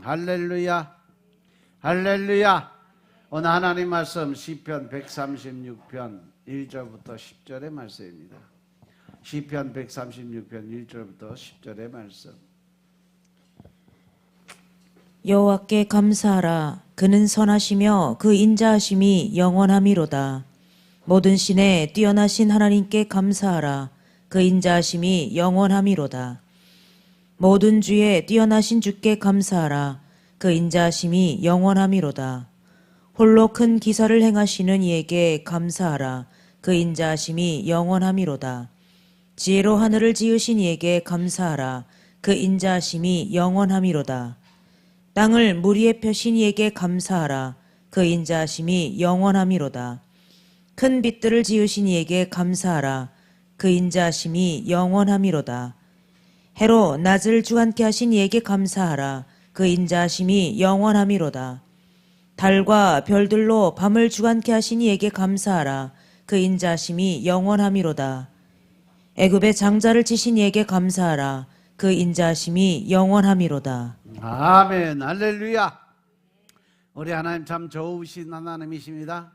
할렐루야. 할렐루야. 오늘 하나님 말씀 시편 136편 1절부터 10절의 말씀입니다. 시편 136편 1절부터 10절의 말씀. 여호와께 감사하라. 그는 선하시며 그 인자하심이 영원함이로다. 모든 신에 뛰어나신 하나님께 감사하라. 그 인자하심이 영원함이로다. 모든 주에 뛰어나신 주께 감사하라. 그 인자하심이 영원함이로다. 홀로 큰 기사를 행하시는 이에게 감사하라. 그 인자하심이 영원함이로다. 지혜로 하늘을 지으신 이에게 감사하라. 그 인자하심이 영원함이로다. 땅을 물 위에 펴신 이에게 감사하라. 그 인자하심이 영원함이로다. 큰 빛들을 지으신 이에게 감사하라. 그 인자하심이 영원함이로다. 해로 낮을 주관케 하신 이에게 감사하라. 그 인자하심이 영원함이로다. 달과 별들로 밤을 주관케 하신 이에게 감사하라. 그 인자하심이 영원함이로다. 애굽의 장자를 치신 이에게 감사하라. 그 인자하심이 영원함이로다. 아멘. 할렐루야. 우리 하나님 참 좋으신 하나님이십니다.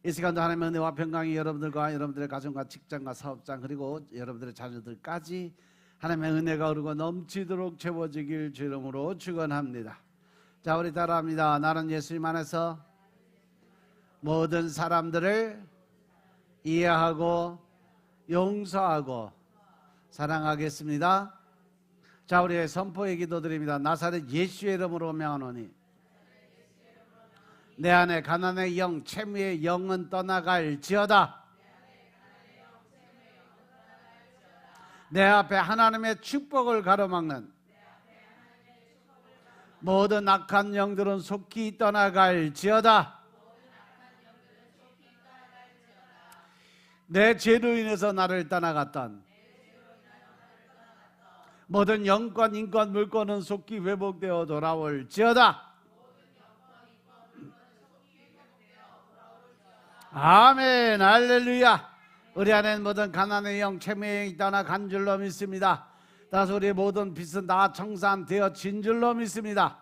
이 시간도 하나님의 은혜와 평강이 여러분들과 여러분들의 가정과 직장과 사업장 그리고 여러분들의 자녀들까지 하나님의 은혜가 흐르고 넘치도록 채워지길 주 이름으로 축원합니다. 자, 우리 따라합니다. 나는 예수님 안에서 모든 사람들을 이해하고 용서하고 사랑하겠습니다. 자, 우리의 선포의 기도드립니다. 나사렛 예수의 이름으로 명하노니 내 안에 가난의 영, 채무의 영은 떠나갈지어다. 내 앞에 하나님의 축복을 가로막는 모든 악한 영들은 속히 떠나갈지어다. 내 죄로 인해서 나를 떠나갔던 모든 영권, 인권, 물권은 속히 회복되어 돌아올지어다. 아멘. 할렐루야. 우리 안에는 모든 가난의 영, 채무의 영이 떠나간 줄로 믿습니다. 따라서 우리의 모든 빚은 다 청산되어진 줄로 믿습니다.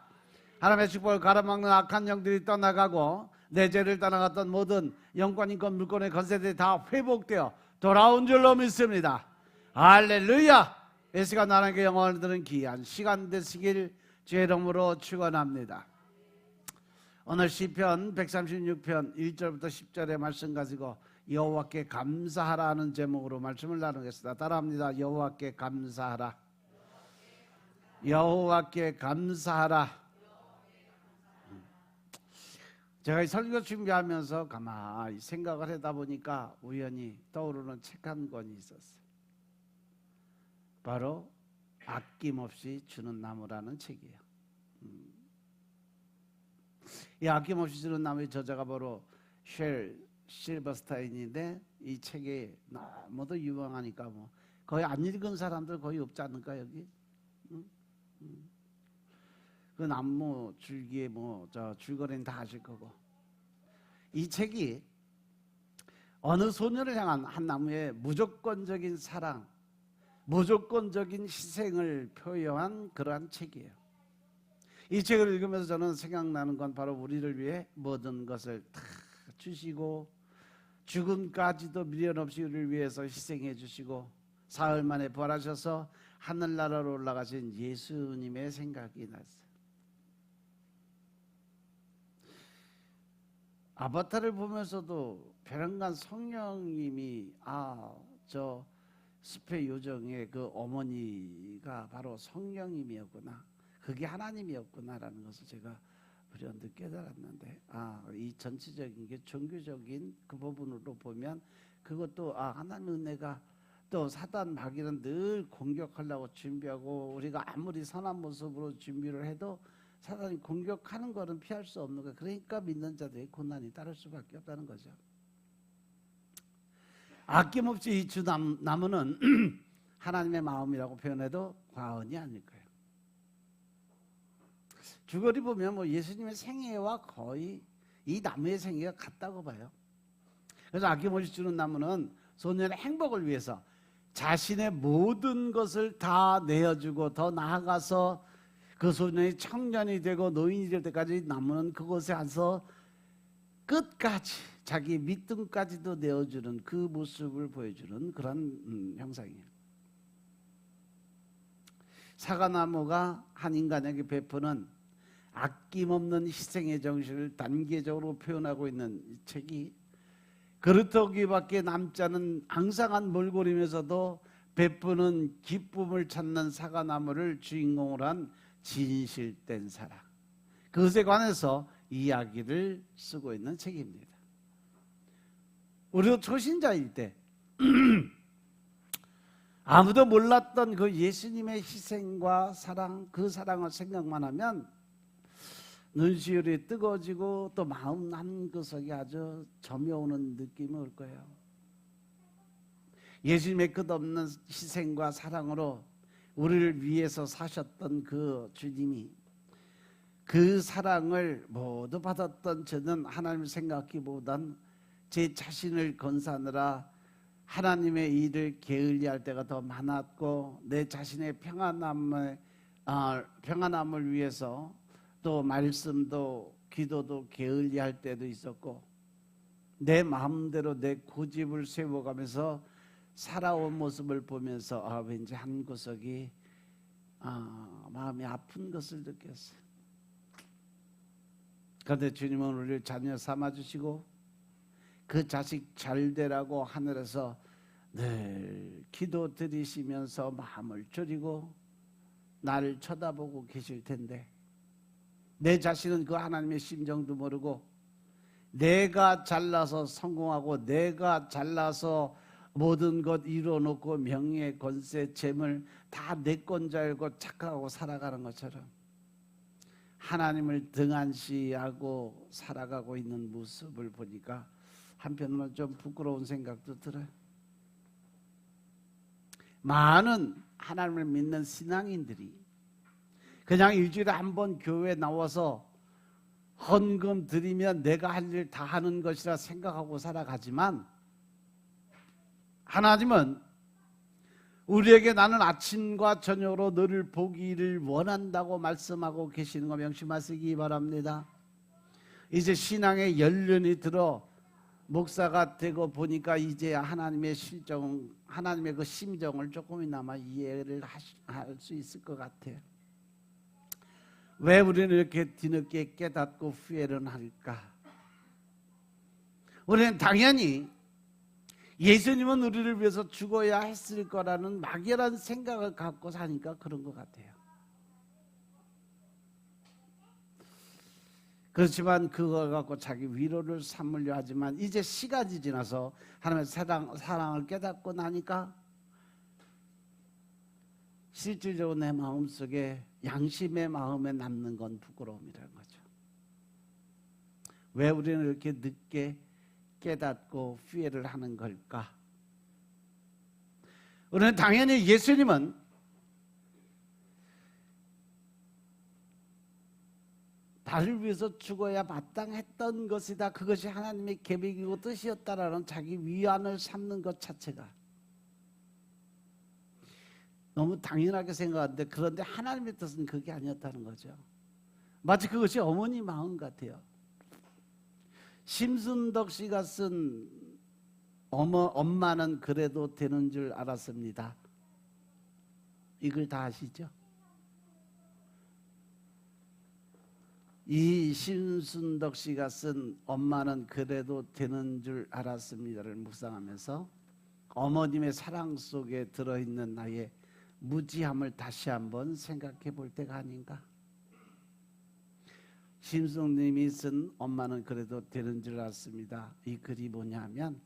하나님의 축복을 가로막는 악한 영들이 떠나가고 내 죄를 떠나갔던 모든 영권, 인권, 물권의 건세들이 다 회복되어 돌아온 줄로 믿습니다. 할렐루야. 이 시간 하나님께 영광을 드리는 귀한 시간 되시길 주의 이름으로 축원합니다. 오늘 시편 136편 1절부터 10절의 말씀 가지고 여호와께 감사하라는 제목으로 말씀을 나누겠습니다. 따라합니다. 여호와께 감사하라. 여호와께 감사하라. 제가 이 설교 준비하면서 가만히 생각을 하다 보니까 우연히 떠오르는 책 한 권이 있었어요. 바로 아낌없이 주는 나무라는 책이에요. 이 아낌없이 주는 나무의 저자가 바로 쉘 실버스타인인데 이 책이 너무도 유명하니까 뭐 거의 안 읽은 사람들 거의 없지 않을까 여기? 그 나무 줄기에 뭐 저 줄거리는 다 아실 거고 이 책이 어느 소녀를 향한 한 나무의 무조건적인 사랑, 무조건적인 희생을 표현한 그러한 책이에요. 이 책을 읽으면서 저는 생각나는 건 바로 우리를 위해 모든 것을 다 주시고 죽음까지도 미련 없이 우리를 위해서 희생해 주시고 사흘 만에 부활하셔서 하늘나라로 올라가신 예수님의 생각이 났어요. 아바타를 보면서도 베란간 성령님이 저 숲의 요정의 그 어머니가 바로 성령님이었구나, 그게 하나님이었구나라는 것을 제가 불현듯 깨달았는데 이 전체적인 게 종교적인 그 부분으로 보면 그것도 하나님의 은혜가 또 사단 마귀는 늘 공격하려고 준비하고 우리가 아무리 선한 모습으로 준비를 해도 사단이 공격하는 거는 피할 수 없는 거예요. 그러니까 믿는 자들의 고난이 따를 수밖에 없다는 거죠. 아낌없이 이 주나무는 하나님의 마음이라고 표현해도 과언이 아닐 거예요. 줄거리 보면 뭐 예수님의 생애와 거의 이 나무의 생애가 같다고 봐요. 그래서 아낌없이 주는 나무는 소년의 행복을 위해서 자신의 모든 것을 다 내어주고 더 나아가서 그 소년이 청년이 되고 노인이 될 때까지 남은 그곳에 가서 끝까지 자기 믿음까지도 내어주는 그 모습을 보여주는 그런 형상이에요. 사과나무가 한 인간에게 베푸는 아낌없는 희생의 정신을 단계적으로 표현하고 있는 이 책이 그릇더기밖에 남지 않은 앙상한 몰골이면서도 베푸는 기쁨을 찾는 사과나무를 주인공으로 한 진실된 사랑, 그것에 관해서 이야기를 쓰고 있는 책입니다. 우리도 초신자일 때 아무도 몰랐던 그 예수님의 희생과 사랑, 그 사랑을 생각만 하면 눈시울이 뜨거워지고 또 마음 한구석이 아주 점여오는 느낌이 올 거예요. 예수님의 끝없는 희생과 사랑으로 우리를 위해서 사셨던 그 주님이 그 사랑을 모두 받았던 저는 하나님을 생각하기보단 제 자신을 건사하느라 하나님의 일을 게을리할 때가 더 많았고, 내 자신의 평안함을 위해서 또 말씀도 기도도 게을리할 때도 있었고, 내 마음대로 내 고집을 세워가면서 살아온 모습을 보면서 왠지 한 구석이 마음이 아픈 것을 느꼈어요. 그런데 주님은 우리를 자녀 삼아주시고 그 자식 잘 되라고 하늘에서 늘 기도 드리시면서 마음을 졸이고 나를 쳐다보고 계실 텐데, 내 자신은 그 하나님의 심정도 모르고 내가 잘나서 성공하고 내가 잘나서 모든 것 이루어놓고 명예, 권세, 재물 다 내 건 줄 알고 착각하고 살아가는 것처럼 하나님을 등한시하고 살아가고 있는 모습을 보니까 한편으로는 좀 부끄러운 생각도 들어요. 많은 하나님을 믿는 신앙인들이 그냥 일주일에 한 번 교회에 나와서 헌금 드리면 내가 할 일 다 하는 것이라 생각하고 살아가지만, 하나님은 우리에게 나는 아침과 저녁으로 너를 보기를 원한다고 말씀하고 계시는 거 명심하시기 바랍니다. 이제 신앙의 연륜이 들어 목사가 되고 보니까 이제야 하나님의 실정, 하나님의 그 심정을 조금이나마 이해를 할 수 있을 것 같아요. 왜 우리는 이렇게 뒤늦게 깨닫고 후회를 할까? 우리는 당연히 예수님은 우리를 위해서 죽어야 했을 거라는 막연한 생각을 갖고 사니까 그런 것 같아요. 그렇지만 그걸 갖고 자기 위로를 삼으려 하지만 이제 시간이 지나서 하나님의 사랑을 깨닫고 나니까 실질적으로 내 마음속에 양심의 마음에 남는 건 부끄러움이라는 거죠. 왜 우리는 이렇게 늦게 깨닫고 후회를 하는 걸까? 우리는 당연히 예수님은 나를 위해서 죽어야 마땅했던 것이다, 그것이 하나님의 계획이고 뜻이었다라는 자기 위안을 삼는 것 자체가 너무 당연하게 생각하는데, 그런데 하나님의 뜻은 그게 아니었다는 거죠. 마치 그것이 어머니 마음 같아요. 심순덕 씨가 쓴 엄마는 그래도 되는 줄 알았습니다. 이걸 다 아시죠? 이 심순덕 씨가 쓴 엄마는 그래도 되는 줄 알았습니다를 묵상하면서 어머님의 사랑 속에 들어있는 나의 무지함을 다시 한번 생각해 볼 때가 아닌가. 심순님이 쓴 엄마는 그래도 되는 줄 알았습니다. 이 글이 뭐냐면,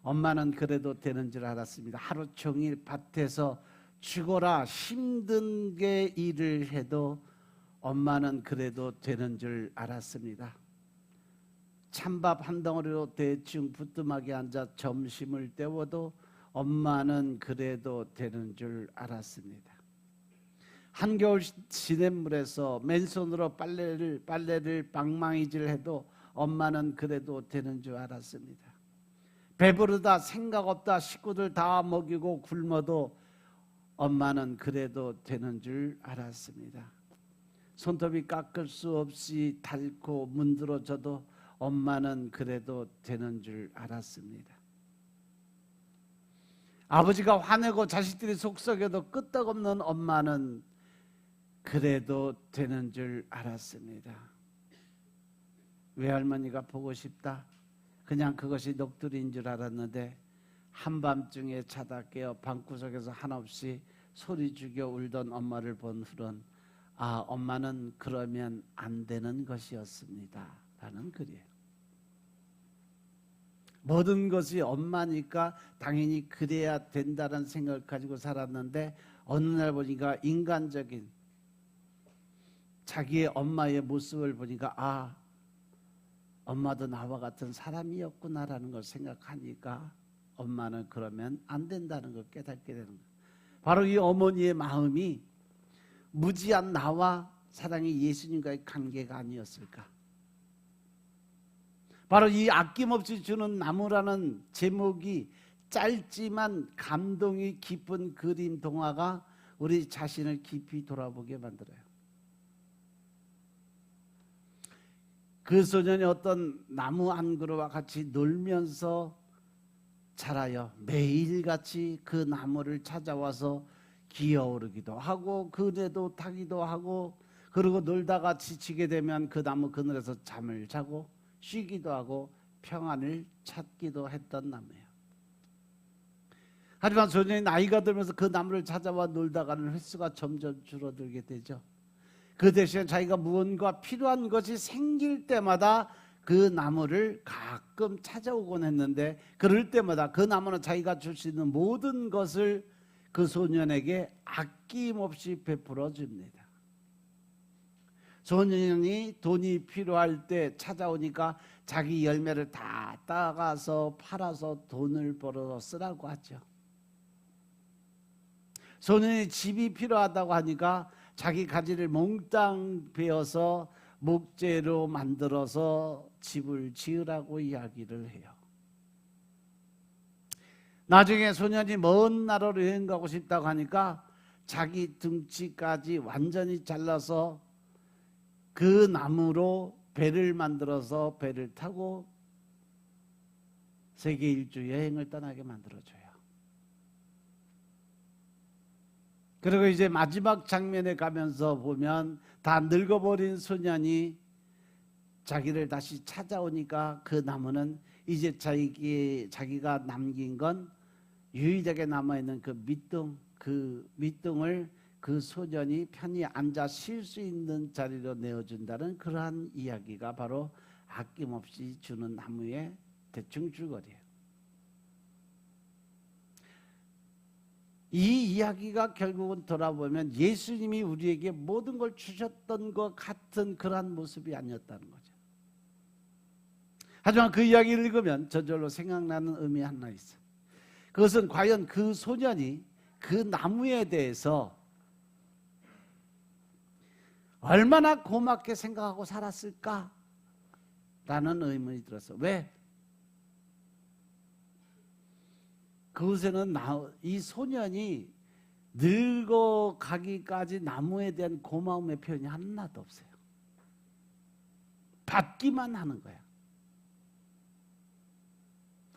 엄마는 그래도 되는 줄 알았습니다. 하루 종일 밭에서 죽어라 힘든 게 일을 해도 엄마는 그래도 되는 줄 알았습니다. 찬밥 한 덩어리로 대충 부뚜막에 앉아 점심을 때워도 엄마는 그래도 되는 줄 알았습니다. 한겨울 시냇물에서 맨손으로 빨래를 방망이질 해도 엄마는 그래도 되는 줄 알았습니다. 배부르다 생각 없다 식구들 다 먹이고 굶어도 엄마는 그래도 되는 줄 알았습니다. 손톱이 깎을 수 없이 닳고 문드러져도 엄마는 그래도 되는 줄 알았습니다. 아버지가 화내고 자식들이 속썩여도 끄떡없는 엄마는 그래도 되는 줄 알았습니다. 외할머니가 보고 싶다. 그냥 그것이 녹두리인 줄 알았는데 한밤중에 자다 깨어 방구석에서 한없이 소리 죽여 울던 엄마를 본 후론 아, 엄마는 그러면 안 되는 것이었습니다 라는 글이에요. 모든 것이 엄마니까 당연히 그래야 된다는 생각을 가지고 살았는데 어느 날 보니까 인간적인 자기의 엄마의 모습을 보니까 아, 엄마도 나와 같은 사람이었구나라는 걸 생각하니까 엄마는 그러면 안 된다는 걸 깨닫게 되는 거예요. 바로 이 어머니의 마음이 무지한 나와 사랑의 예수님과의 관계가 아니었을까. 바로 이 아낌없이 주는 나무라는 제목이 짧지만 감동이 깊은 그림 동화가 우리 자신을 깊이 돌아보게 만들어요. 그 소년이 어떤 나무 한 그루와 같이 놀면서 자라요. 매일같이 그 나무를 찾아와서 기어오르기도 하고 그네도 타기도 하고 그리고 놀다가 지치게 되면 그 나무 그늘에서 잠을 자고 쉬기도 하고 평안을 찾기도 했던 나무예요. 하지만 소년이 나이가 들면서 그 나무를 찾아와 놀다가는 횟수가 점점 줄어들게 되죠. 그 대신에 자기가 무언가 필요한 것이 생길 때마다 그 나무를 가끔 찾아오곤 했는데 그럴 때마다 그 나무는 자기가 줄 수 있는 모든 것을 그 소년에게 아낌없이 베풀어 줍니다. 소년이 돈이 필요할 때 찾아오니까 자기 열매를 다 따가서 팔아서 돈을 벌어서 쓰라고 하죠. 소년이 집이 필요하다고 하니까 자기 가지를 몽땅 베어서 목재로 만들어서 집을 지으라고 이야기를 해요. 나중에 소년이 먼 나라로 여행 가고 싶다고 하니까 자기 등치까지 완전히 잘라서 그 나무로 배를 만들어서 배를 타고 세계 일주 여행을 떠나게 만들어줘요. 그리고 이제 마지막 장면에 가면서 보면 다 늙어버린 소년이 자기를 다시 찾아오니까 그 나무는 이제 자기가 남긴 건 유일하게 남아있는 그 밑둥을 그 소년이 편히 앉아 쉴 수 있는 자리로 내어준다는 그러한 이야기가 바로 아낌없이 주는 나무의 대충 줄거리예요. 이 이야기가 결국은 돌아보면 예수님이 우리에게 모든 걸 주셨던 것 같은 그러한 모습이 아니었다는 거죠. 하지만 그 이야기를 읽으면 저절로 생각나는 의미 하나 있어요. 그것은 과연 그 소년이 그 나무에 대해서 얼마나 고맙게 생각하고 살았을까라는 의문이 들었어요. 왜? 그곳에는 이 소년이 늙어가기까지 나무에 대한 고마움의 표현이 하나도 없어요. 받기만 하는 거야.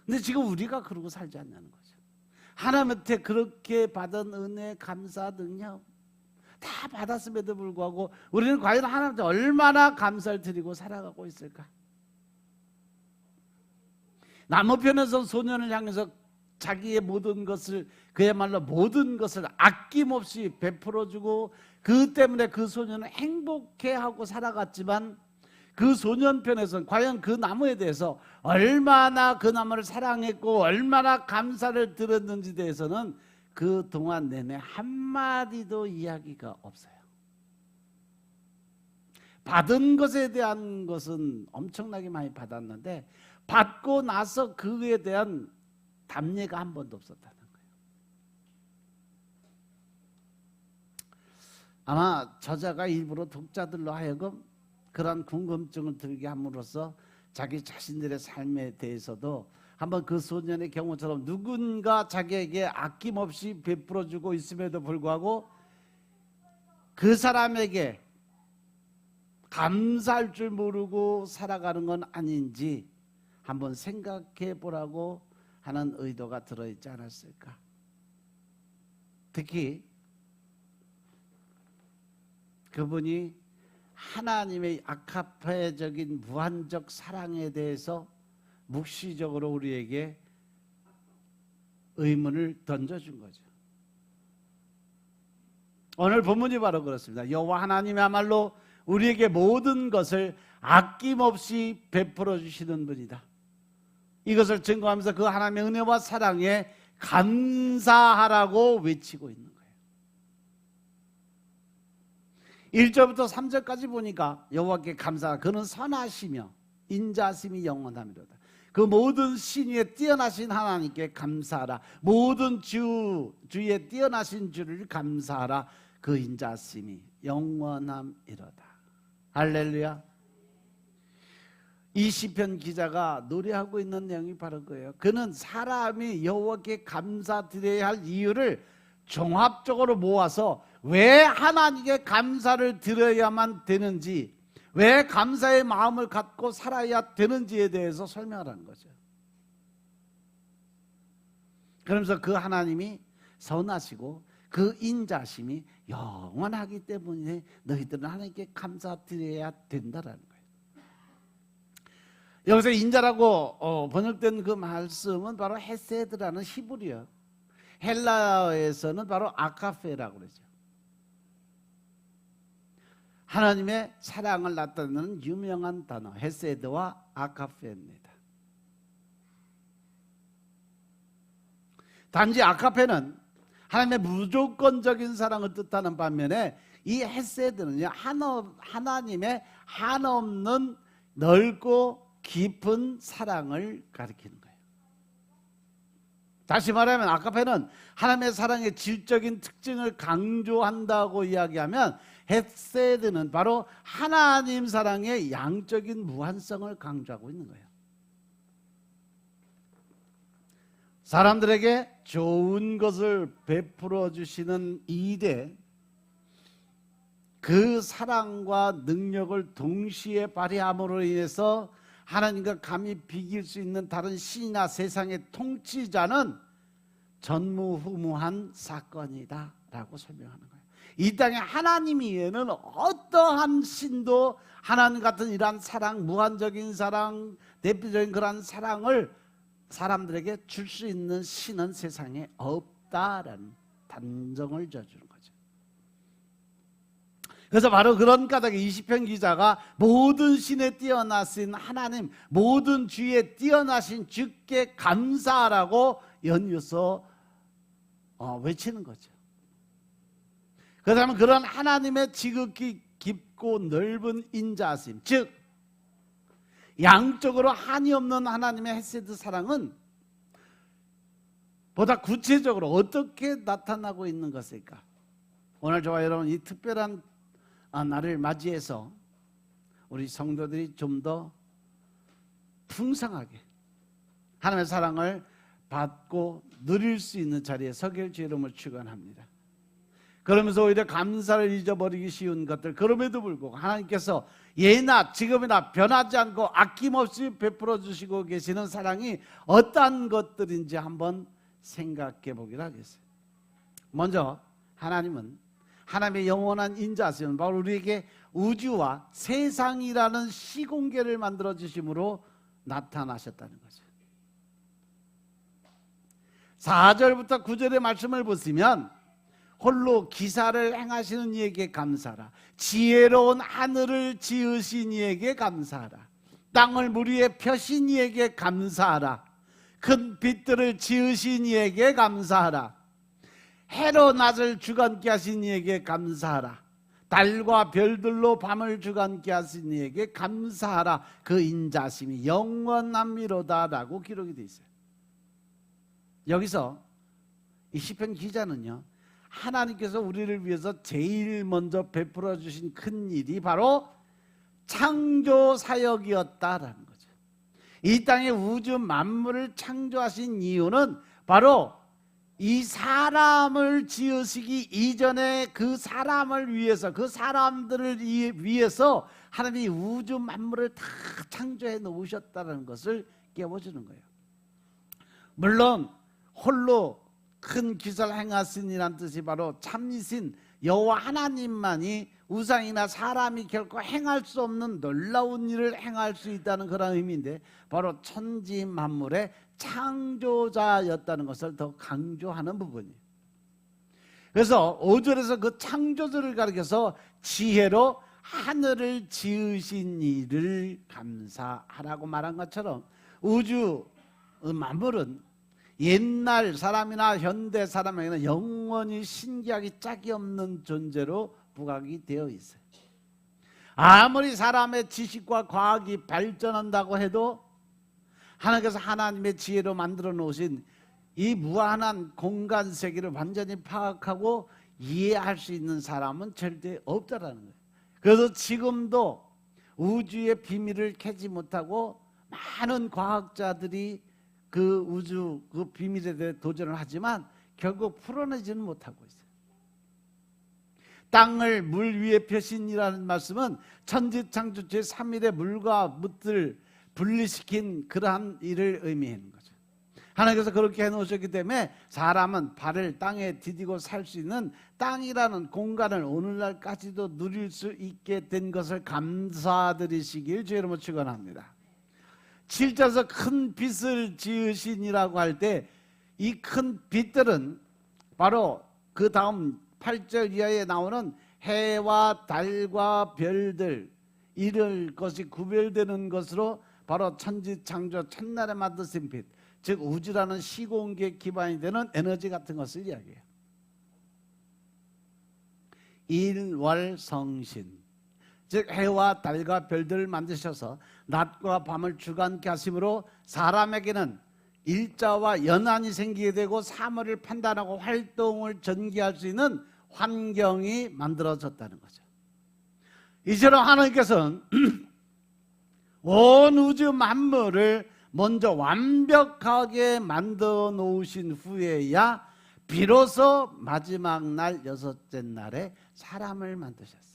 근데 지금 우리가 그러고 살지 않냐는 거죠. 하나님한테 그렇게 받은 은혜, 감사, 능력 다 받았음에도 불구하고 우리는 과연 하나님한테 얼마나 감사를 드리고 살아가고 있을까? 나무편에서 소년을 향해서 자기의 모든 것을 그야말로 모든 것을 아낌없이 베풀어주고 그 때문에 그 소년은 행복해하고 살아갔지만 그 소년 편에서는 과연 그 나무에 대해서 얼마나 그 나무를 사랑했고 얼마나 감사를 들었는지 대해서는 그 동안 내내 한마디도 이야기가 없어요. 받은 것에 대한 것은 엄청나게 많이 받았는데 받고 나서 그에 대한 답례가 한 번도 없었다는 거예요. 아마 저자가 일부러 독자들로 하여금 그런 궁금증을 들게 함으로써 자기 자신들의 삶에 대해서도 한번 그 소년의 경우처럼 누군가 자기에게 아낌없이 베풀어주고 있음에도 불구하고 그 사람에게 감사할 줄 모르고 살아가는 건 아닌지 한번 생각해 보라고 하는 의도가 들어있지 않았을까? 특히 그분이 하나님의 아카페적인 무한적 사랑에 대해서 묵시적으로 우리에게 의문을 던져준 거죠. 오늘 본문이 바로 그렇습니다. 여호와 하나님이야말로 우리에게 모든 것을 아낌없이 베풀어 주시는 분이다. 이것을 증거하면서 그 하나님의 은혜와 사랑에 감사하라고 외치고 있는 거예요. 1절부터 3절까지 보니까 여호와께 감사하라. 그는 선하시며 인자하심이 영원하미로다. 그 모든 신위에 뛰어나신 하나님께 감사하라. 모든 주에 뛰어나신 주를 감사하라. 그 인자하심이 영원함이로다. 할렐루야. 이 시편 기자가 노래하고 있는 내용이 바로 그예요. 그는 사람이 여호와께 감사드려야 할 이유를 종합적으로 모아서 왜 하나님께 감사를 드려야만 되는지, 왜 감사의 마음을 갖고 살아야 되는지에 대해서 설명하는 거죠. 그러면서 그 하나님이 선하시고 그 인자심이 영원하기 때문에 너희들은 하나님께 감사드려야 된다라는 거예요. 여기서 인자라고 번역된 그 말씀은 바로 헤세드라는 히브리어, 헬라어에서는 바로 아카페라고 그러죠. 하나님의 사랑을 나타내는 유명한 단어 헤세드와 아카페입니다. 단지 아카페는 하나님의 무조건적인 사랑을 뜻하는 반면에 이 헤세드는요, 하나님의 한없는 넓고 깊은 사랑을 가리키는 거예요. 다시 말하면 아카페는 하나님의 사랑의 질적인 특징을 강조한다고 이야기하면, 헤세드는 바로 하나님 사랑의 양적인 무한성을 강조하고 있는 거예요. 사람들에게 좋은 것을 베풀어 주시는 일에 그 사랑과 능력을 동시에 발휘함으로 인해서 하나님과 감히 비길 수 있는 다른 신이나 세상의 통치자는 전무후무한 사건이다 라고 설명하는 거예요. 이 땅에 하나님 이외에는 어떠한 신도 하나님 같은 이러한 사랑, 무한적인 사랑, 대표적인 그런 사랑을 사람들에게 줄 수 있는 신은 세상에 없다라는 단정을 져주는 거죠. 그래서 바로 그런 까닭에 20편 기자가 모든 신에 뛰어나신 하나님, 모든 주에 뛰어나신 주께 감사하라고 연이어서 외치는 거죠. 그렇다면 그런 하나님의 지극히 깊고 넓은 인자하심, 즉 양적으로 한이 없는 하나님의 헤세드 사랑은 보다 구체적으로 어떻게 나타나고 있는 것일까? 오늘 저와 여러분 이 특별한 날을 맞이해서 우리 성도들이 좀 더 풍성하게 하나님의 사랑을 받고 누릴 수 있는 자리에 서길 주 이름을 축원합니다. 그러면서 오히려 감사를 잊어버리기 쉬운 것들, 그럼에도 불구하고 하나님께서 예나 지금이나 변하지 않고 아낌없이 베풀어 주시고 계시는 사랑이 어떠한 것들인지 한번 생각해 보기로 하겠어요. 먼저 하나님은 하나님의 영원한 인자하심은 바로 우리에게 우주와 세상이라는 시공계를 만들어 주심으로 나타나셨다는 거죠. 4절부터 9절의 말씀을 보시면 홀로 기사를 행하시는 이에게 감사하라. 지혜로운 하늘을 지으신 이에게 감사하라. 땅을 물 위에 펴신 이에게 감사하라. 큰 빛들을 지으신 이에게 감사하라. 해로 낮을 주관케 하신 이에게 감사하라. 달과 별들로 밤을 주관케 하신 이에게 감사하라. 그 인자심이 영원함이로다 라고 기록이 되어 있어요. 여기서 이 시편 기자는요, 하나님께서 우리를 위해서 제일 먼저 베풀어 주신 큰 일이 바로 창조 사역이었다라는 거죠. 이 땅의 우주 만물을 창조하신 이유는 바로 이 사람을 지으시기 이전에 그 사람을 위해서, 그 사람들을 위해서 하나님이 우주 만물을 다 창조해 놓으셨다는 것을 깨워주는 거예요. 물론 홀로 큰 기사를 행하시니란 뜻이 바로 참이신 여호와 하나님만이 우상이나 사람이 결코 행할 수 없는 놀라운 일을 행할 수 있다는 그런 의미인데, 바로 천지 만물의 창조자였다는 것을 더 강조하는 부분이에요. 그래서 5절에서 그 창조주를 가리켜서 지혜로 하늘을 지으신 이를 감사하라고 말한 것처럼, 우주 만물은 옛날 사람이나 현대 사람에게는 영원히 신기하기 짝이 없는 존재로 부각이 되어 있어요. 아무리 사람의 지식과 과학이 발전한다고 해도 하나님께서 하나님의 지혜로 만들어 놓으신 이 무한한 공간 세계를 완전히 파악하고 이해할 수 있는 사람은 절대 없다라는 거예요. 그래서 지금도 우주의 비밀을 캐지 못하고 많은 과학자들이 그 우주 그 비밀에 대해 도전을 하지만 결국 풀어내지는 못하고 있어요. 땅을 물 위에 펴신이라는 말씀은 천지창조 제3일의 물과 묻을 분리시킨 그러한 일을 의미하는 거죠. 하나님께서 그렇게 해놓으셨기 때문에 사람은 발을 땅에 디디고 살 수 있는 땅이라는 공간을 오늘날까지도 누릴 수 있게 된 것을 감사드리시길 주의 이름으로 축원합니다. 7절에서 큰 빛을 지으시니라고 할 때 이 큰 빛들은 바로 그 다음 8절 이하에 나오는 해와 달과 별들, 이럴 것이 구별되는 것으로 바로 천지창조 첫날에 만드신 빛, 즉 우주라는 시공기의 기반이 되는 에너지 같은 것을 이야기해요. 일월성신, 즉 해와 달과 별들을 만드셔서 낮과 밤을 주관케 하심으로 사람에게는 일자와 연한이 생기게 되고 사물을 판단하고 활동을 전개할 수 있는 환경이 만들어졌다는 거죠. 이처럼 하나님께서는 온 우주 만물을 먼저 완벽하게 만들어 놓으신 후에야 비로소 마지막 날 여섯째 날에 사람을 만드셨어요.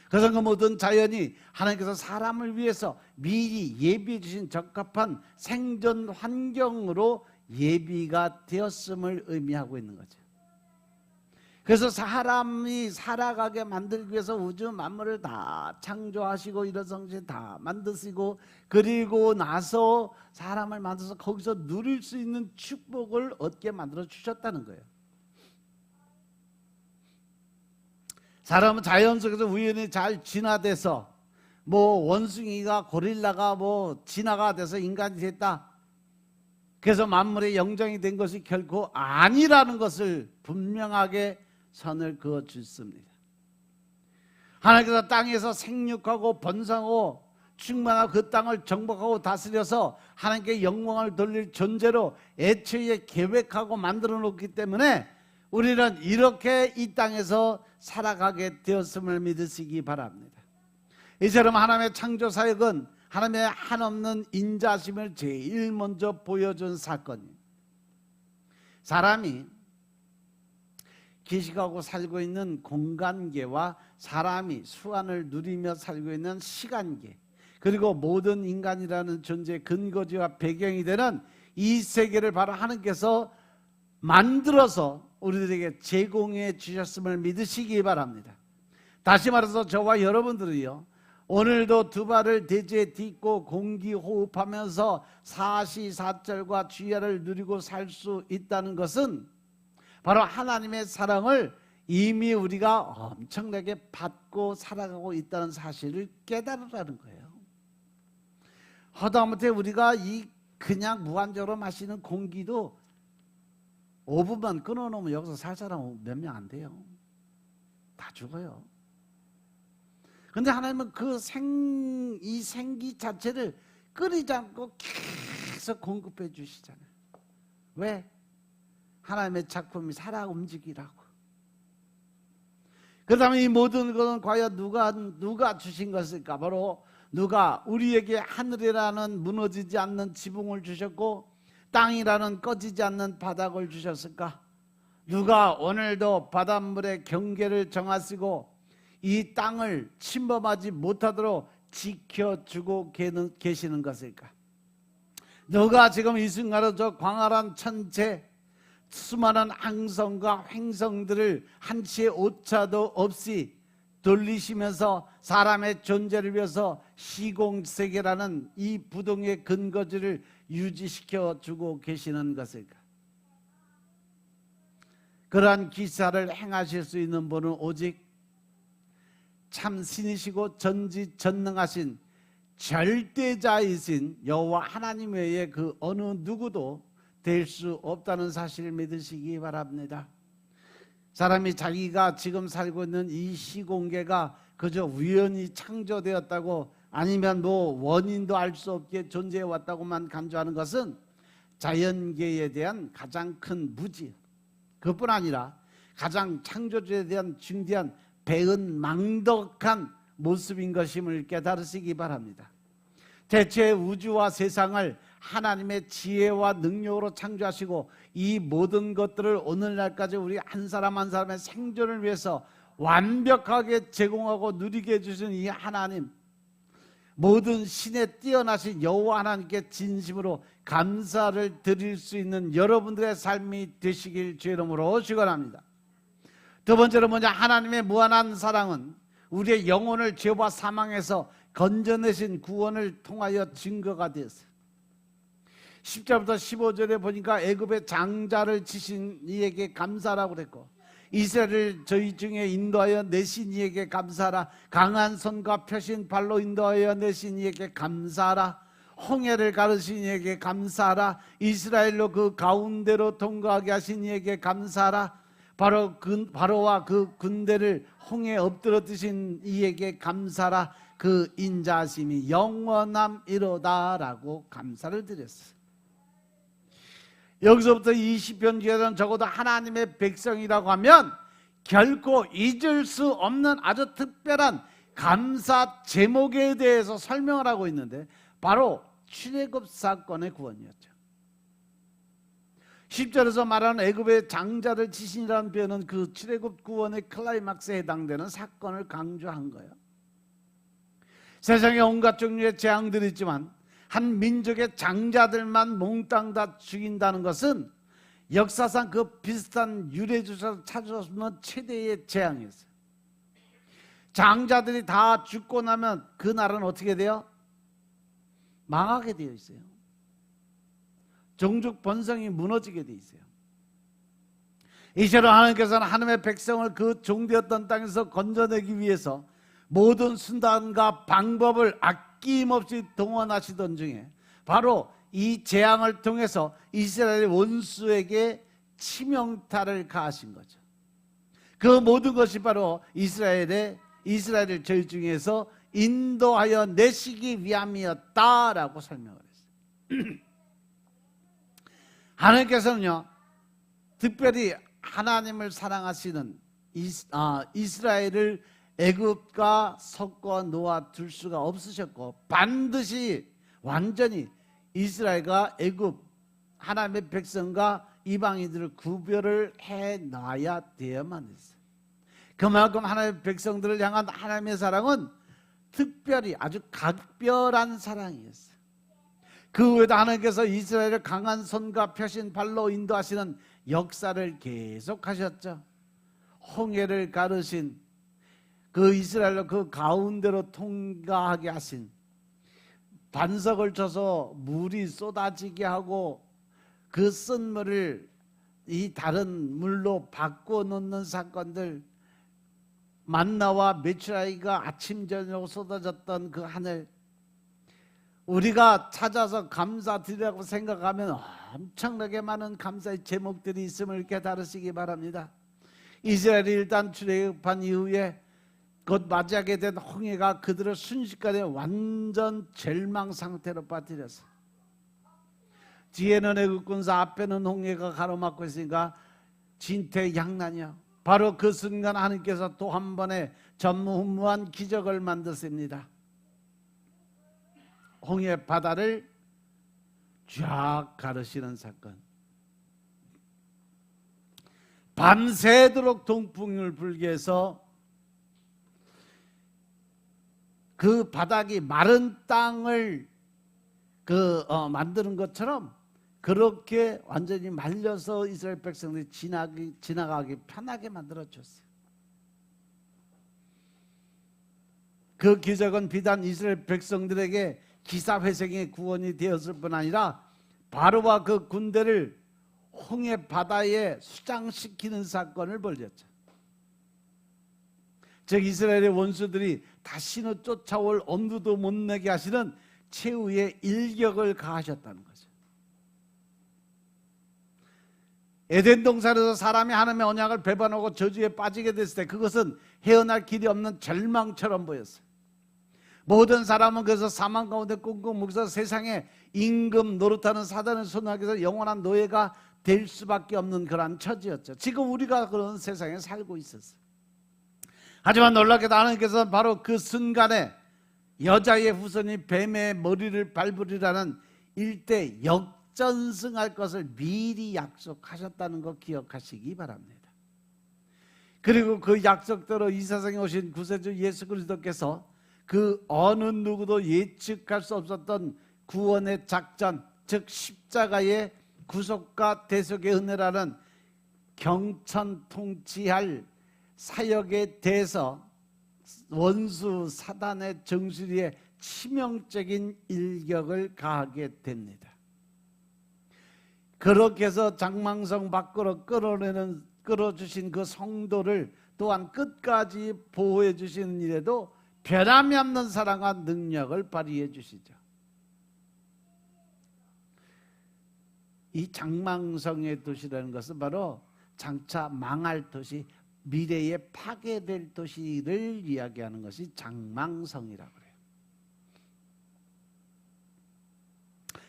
그래서 그 모든 자연이 하나님께서 사람을 위해서 미리 예비해 주신 적합한 생존 환경으로 예비가 되었음을 의미하고 있는 거죠. 그래서 사람이 살아가게 만들기 위해서 우주 만물을 다 창조하시고 일어성신 다 만드시고, 그리고 나서 사람을 만들어서 거기서 누릴 수 있는 축복을 얻게 만들어 주셨다는 거예요. 사람은 자연 속에서 우연히 잘 진화돼서 뭐 원숭이가 고릴라가 뭐 진화가 돼서 인간이 됐다, 그래서 만물의 영장이 된 것이 결코 아니라는 것을 분명하게 선을 그어 주습니다. 하나님께서 땅에서 생육하고 번성하고 충만하고 그 땅을 정복하고 다스려서 하나님께 영광을 돌릴 존재로 애초에 계획하고 만들어 놓기 때문에 우리는 이렇게 이 땅에서 살아가게 되었음을 믿으시기 바랍니다. 이처럼 하나님의 창조 사역은 하나님의 한없는 인자심을 제일 먼저 보여준 사건이에요. 사람이 기식하고 살고 있는 공간계와 사람이 수완을 누리며 살고 있는 시간계, 그리고 모든 인간이라는 존재의 근거지와 배경이 되는 이 세계를 바로 하나님께서 만들어서 우리들에게 제공해 주셨음을 믿으시기 바랍니다. 다시 말해서 저와 여러분들이요, 오늘도 두 발을 대지에 딛고 공기 호흡하면서 사시사철과 주야를 누리고 살 수 있다는 것은 바로 하나님의 사랑을 이미 우리가 엄청나게 받고 살아가고 있다는 사실을 깨달으라는 거예요. 하다못해 우리가 이 그냥 무한적으로 마시는 공기도 5분만 끊어놓으면 여기서 살 사람 몇 명 안 돼요. 다 죽어요. 근데 하나님은 이 생기 자체를 끊이지 않고 계속 공급해 주시잖아요. 왜? 하나님의 작품이 살아 움직이라고. 그렇다면 이 모든 것은 과연 누가 주신 것일까? 바로 누가 우리에게 하늘이라는 무너지지 않는 지붕을 주셨고, 땅이라는 꺼지지 않는 바닥을 주셨을까? 누가 오늘도 바닷물의 경계를 정하시고 이 땅을 침범하지 못하도록 지켜주고 계시는 것일까? 누가 지금 이 순간에 저 광활한 천체 수많은 항성과 횡성들을 한치의 오차도 없이 돌리시면서 사람의 존재를 위해서 시공세계라는 이 부동의 근거지를 유지시켜 주고 계시는 것일까? 그러한 기사를 행하실 수 있는 분은 오직 참 신이시고 전지전능하신 절대자이신 여호와 하나님 외에 그 어느 누구도 될 수 없다는 사실을 믿으시기 바랍니다. 사람이 자기가 지금 살고 있는 이 시공계가 그저 우연히 창조되었다고 아니면 뭐 원인도 알 수 없게 존재해 왔다고만 간주하는 것은 자연계에 대한 가장 큰 무지, 그뿐 아니라 가장 창조주에 대한 중대한 배은망덕한 모습인 것임을 깨달으시기 바랍니다. 대체 우주와 세상을 하나님의 지혜와 능력으로 창조하시고 이 모든 것들을 오늘날까지 우리 한 사람 한 사람의 생존을 위해서 완벽하게 제공하고 누리게 해주신 이 하나님, 모든 신에 뛰어나신 여호와 하나님께 진심으로 감사를 드릴 수 있는 여러분들의 삶이 되시길 주의 이름으로 축원합니다. 두 번째로 뭐냐? 하나님의 무한한 사랑은 우리의 영혼을 죄와 사망에서 건져내신 구원을 통하여 증거가 되었어요. 10절부터 15절에 보니까 애굽의 장자를 치신 이에게 감사라고 그랬고, 이스라엘을 저희 중에 인도하여 내신 이에게 감사하라. 강한 손과 펴신 발로 인도하여 내신 이에게 감사하라. 홍해를 가르신 이에게 감사하라. 이스라엘로 그 가운데로 통과하게 하신 이에게 감사하라. 바로와 그 군대를 홍해에 엎드러뜨신 이에게 감사하라. 그 인자하심이 영원함이로다라고 감사를 드렸어요. 여기서부터 이 시편 기자는 적어도 하나님의 백성이라고 하면 결코 잊을 수 없는 아주 특별한 감사 제목에 대해서 설명을 하고 있는데, 바로 출애굽 사건의 구원이었죠. 10절에서 말하는 애굽의 장자를 치신이라는 표현은 그 출애굽 구원의 클라이막스에 해당되는 사건을 강조한 거예요. 세상에 온갖 종류의 재앙들이 있지만 한 민족의 장자들만 몽땅 다 죽인다는 것은 역사상 그 비슷한 유래조차를 찾을 수 없는 최대의 재앙이었어요. 장자들이 다 죽고 나면 그 나라는 어떻게 돼요? 망하게 되어 있어요. 종족 번성이 무너지게 되어 있어요. 이처럼 하나님께서는 하나님의 백성을 그 종되었던 땅에서 건져내기 위해서 모든 수단과 방법을 아낌없이 동원하시던 중에 바로 이 재앙을 통해서 이스라엘의 원수에게 치명타를 가하신 거죠. 그 모든 것이 바로 이스라엘을 저희 중에서 인도하여 내시기 위함이었다라고 설명을 했어요. 하나님께서는요, 특별히 하나님을 사랑하시는 이스라엘을 애굽과 섞어 놓아 둘 수가 없으셨고, 반드시 완전히 이스라엘과 애굽, 하나님의 백성과 이방인들을 구별을 해놔야 되어야만 했어요. 그만큼 하나님의 백성들을 향한 하나님의 사랑은 특별히 아주 각별한 사랑이었어요. 그 외에도 하나님께서 이스라엘을 강한 손과 펴신 발로 인도하시는 역사를 계속하셨죠. 홍해를 가르신, 그 이스라엘로 그 가운데로 통과하게 하신, 반석을 쳐서 물이 쏟아지게 하고 그 쓴 물을 이 다른 물로 바꿔 놓는 사건들, 만나와 메추라기가 아침 저녁 쏟아졌던 그 하늘, 우리가 찾아서 감사드리라고 생각하면 엄청나게 많은 감사의 제목들이 있음을 깨달으시기 바랍니다. 이스라엘이 일단 출애굽한 이후에 곧 맞이하게 된 홍해가 그들을 순식간에 완전 절망 상태로 빠뜨렸어요. 뒤에는 애굽 군사, 앞에는 홍해가 가로막고 있으니까 진퇴양난이요. 바로 그 순간 하나님께서 또 한 번의 전무후무한 기적을 만드십니다. 홍해 바다를 쫙 가르시는 사건. 밤새도록 동풍을 불게 해서 그 바닥이 마른 땅을 만드는 것처럼 그렇게 완전히 말려서 이스라엘 백성들이 지나가기 편하게 만들어줬어요. 그 기적은 비단 이스라엘 백성들에게 기사회생의 구원이 되었을 뿐 아니라 바로와 그 군대를 홍해 바다에 수장시키는 사건을 벌였죠. 즉 이스라엘의 원수들이 다시는 쫓아올 엄두도 못 내게 하시는 최후의 일격을 가하셨다는 거죠. 에덴 동산에서 사람이 하나님의 언약을 배반하고 저주에 빠지게 됐을 때 그것은 헤어날 길이 없는 절망처럼 보였어요. 모든 사람은 그래서 사망 가운데 꽁꽁 묶여서 세상에 임금 노릇하는 사단의 손아귀에서 영원한 노예가 될 수밖에 없는 그러한 처지였죠. 지금 우리가 그런 세상에 살고 있었어요. 하지만 놀랍게도 하나님께서 바로 그 순간에 여자의 후손이 뱀의 머리를 밟으리라는 일대 역전승할 것을 미리 약속하셨다는 거 기억하시기 바랍니다. 그리고 그 약속대로 이 세상에 오신 구세주 예수 그리스도께서 그 어느 누구도 예측할 수 없었던 구원의 작전, 즉 십자가의 구속과 대속의 은혜라는 경천 통치할 사역에 대해서 원수 사단의 정수리에 치명적인 일격을 가하게 됩니다. 그렇게 해서 장망성 밖으로 끌어주신 그 성도를 또한 끝까지 보호해 주시는 일에도 변함이 없는 사랑과 능력을 발휘해 주시죠. 이 장망성의 도시라는 것은 바로 장차 망할 도시, 미래에 파괴될 도시를 이야기하는 것이 장망성이라고 그래요.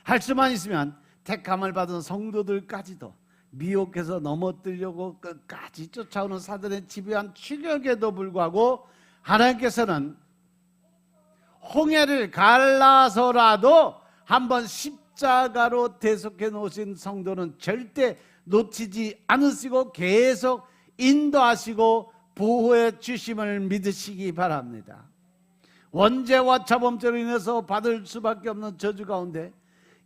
할 수만 있으면 택함을 받은 성도들까지도 미혹해서 넘어뜨리려고 끝까지 쫓아오는 사단의 집요한 추격에도 불구하고 하나님께서는 홍해를 갈라서라도 한번 십자가로 대속해 놓으신 성도는 절대 놓치지 않으시고 계속 인도하시고 보호해 주심을 믿으시기 바랍니다. 원죄와 자범죄로 인해서 받을 수밖에 없는 저주 가운데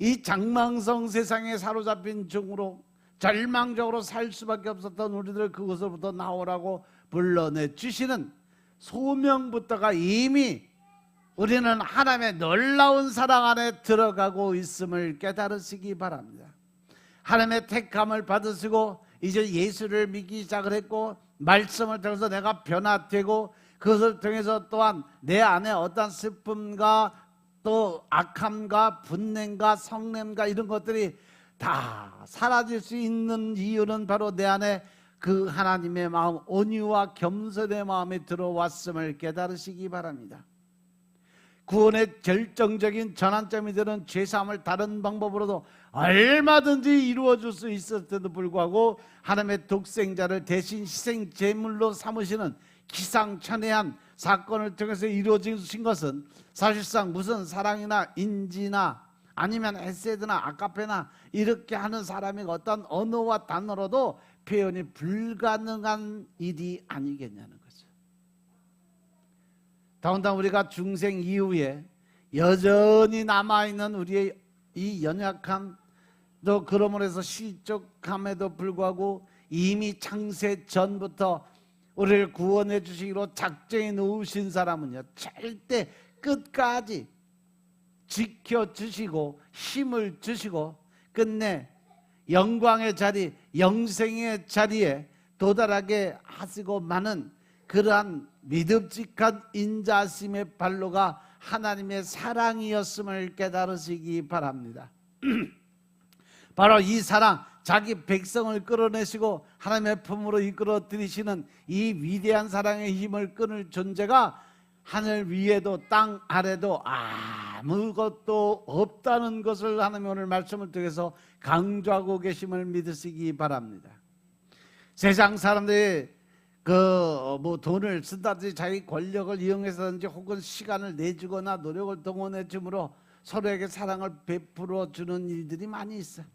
이 장망성 세상에 사로잡힌 종으로 절망적으로 살 수밖에 없었던 우리들 그곳으로부터 나오라고 불러내 주시는 소명부터가 이미 우리는 하나님의 놀라운 사랑 안에 들어가고 있음을 깨달으시기 바랍니다. 하나님의 택함을 받으시고 이제 예수를 믿기 시작을 했고 말씀을 통해서 내가 변화되고 그것을 통해서 또한 내 안에 어떤 슬픔과 또 악함과 분냄과 성냄과 이런 것들이 다 사라질 수 있는 이유는 바로 내 안에 그 하나님의 마음, 온유와 겸손의 마음이 들어왔음을 깨달으시기 바랍니다. 구원의 결정적인 전환점이 되는 죄사함을 다른 방법으로도 얼마든지 이루어줄 수 있을 때도 불구하고 하나님의 독생자를 대신 희생 제물로 삼으시는 기상천외한 사건을 통해서 이루어진 것은 사실상 무슨 사랑이나 인지나 아니면 에세드나 아카페나 이렇게 하는 사람이 어떤 언어와 단어로도 표현이 불가능한 일이 아니겠냐는 거죠. 더군다나 우리가 중생 이후에 여전히 남아있는 우리의 이 연약함, 또 그러므로 해서 실족함에도 불구하고 이미 창세 전부터 우리를 구원해 주시기로 작정해 놓으신 사람은요 절대 끝까지 지켜주시고 힘을 주시고 끝내 영광의 자리, 영생의 자리에 도달하게 하시고만은 그러한 믿음직한 인자심의 발로가 하나님의 사랑이었음을 깨달으시기 바랍니다. 바로 이 사랑, 자기 백성을 끌어내시고 하나님의 품으로 이끌어 들이시는 이 위대한 사랑의 힘을 끊을 존재가 하늘 위에도 땅 아래도 아무것도 없다는 것을 하나님 오늘 말씀을 통해서 강조하고 계심을 믿으시기 바랍니다. 세상 사람들이 돈을 쓴다든지 자기 권력을 이용해서든지 혹은 시간을 내주거나 노력을 동원해 주므로 서로에게 사랑을 베풀어 주는 일들이 많이 있어요.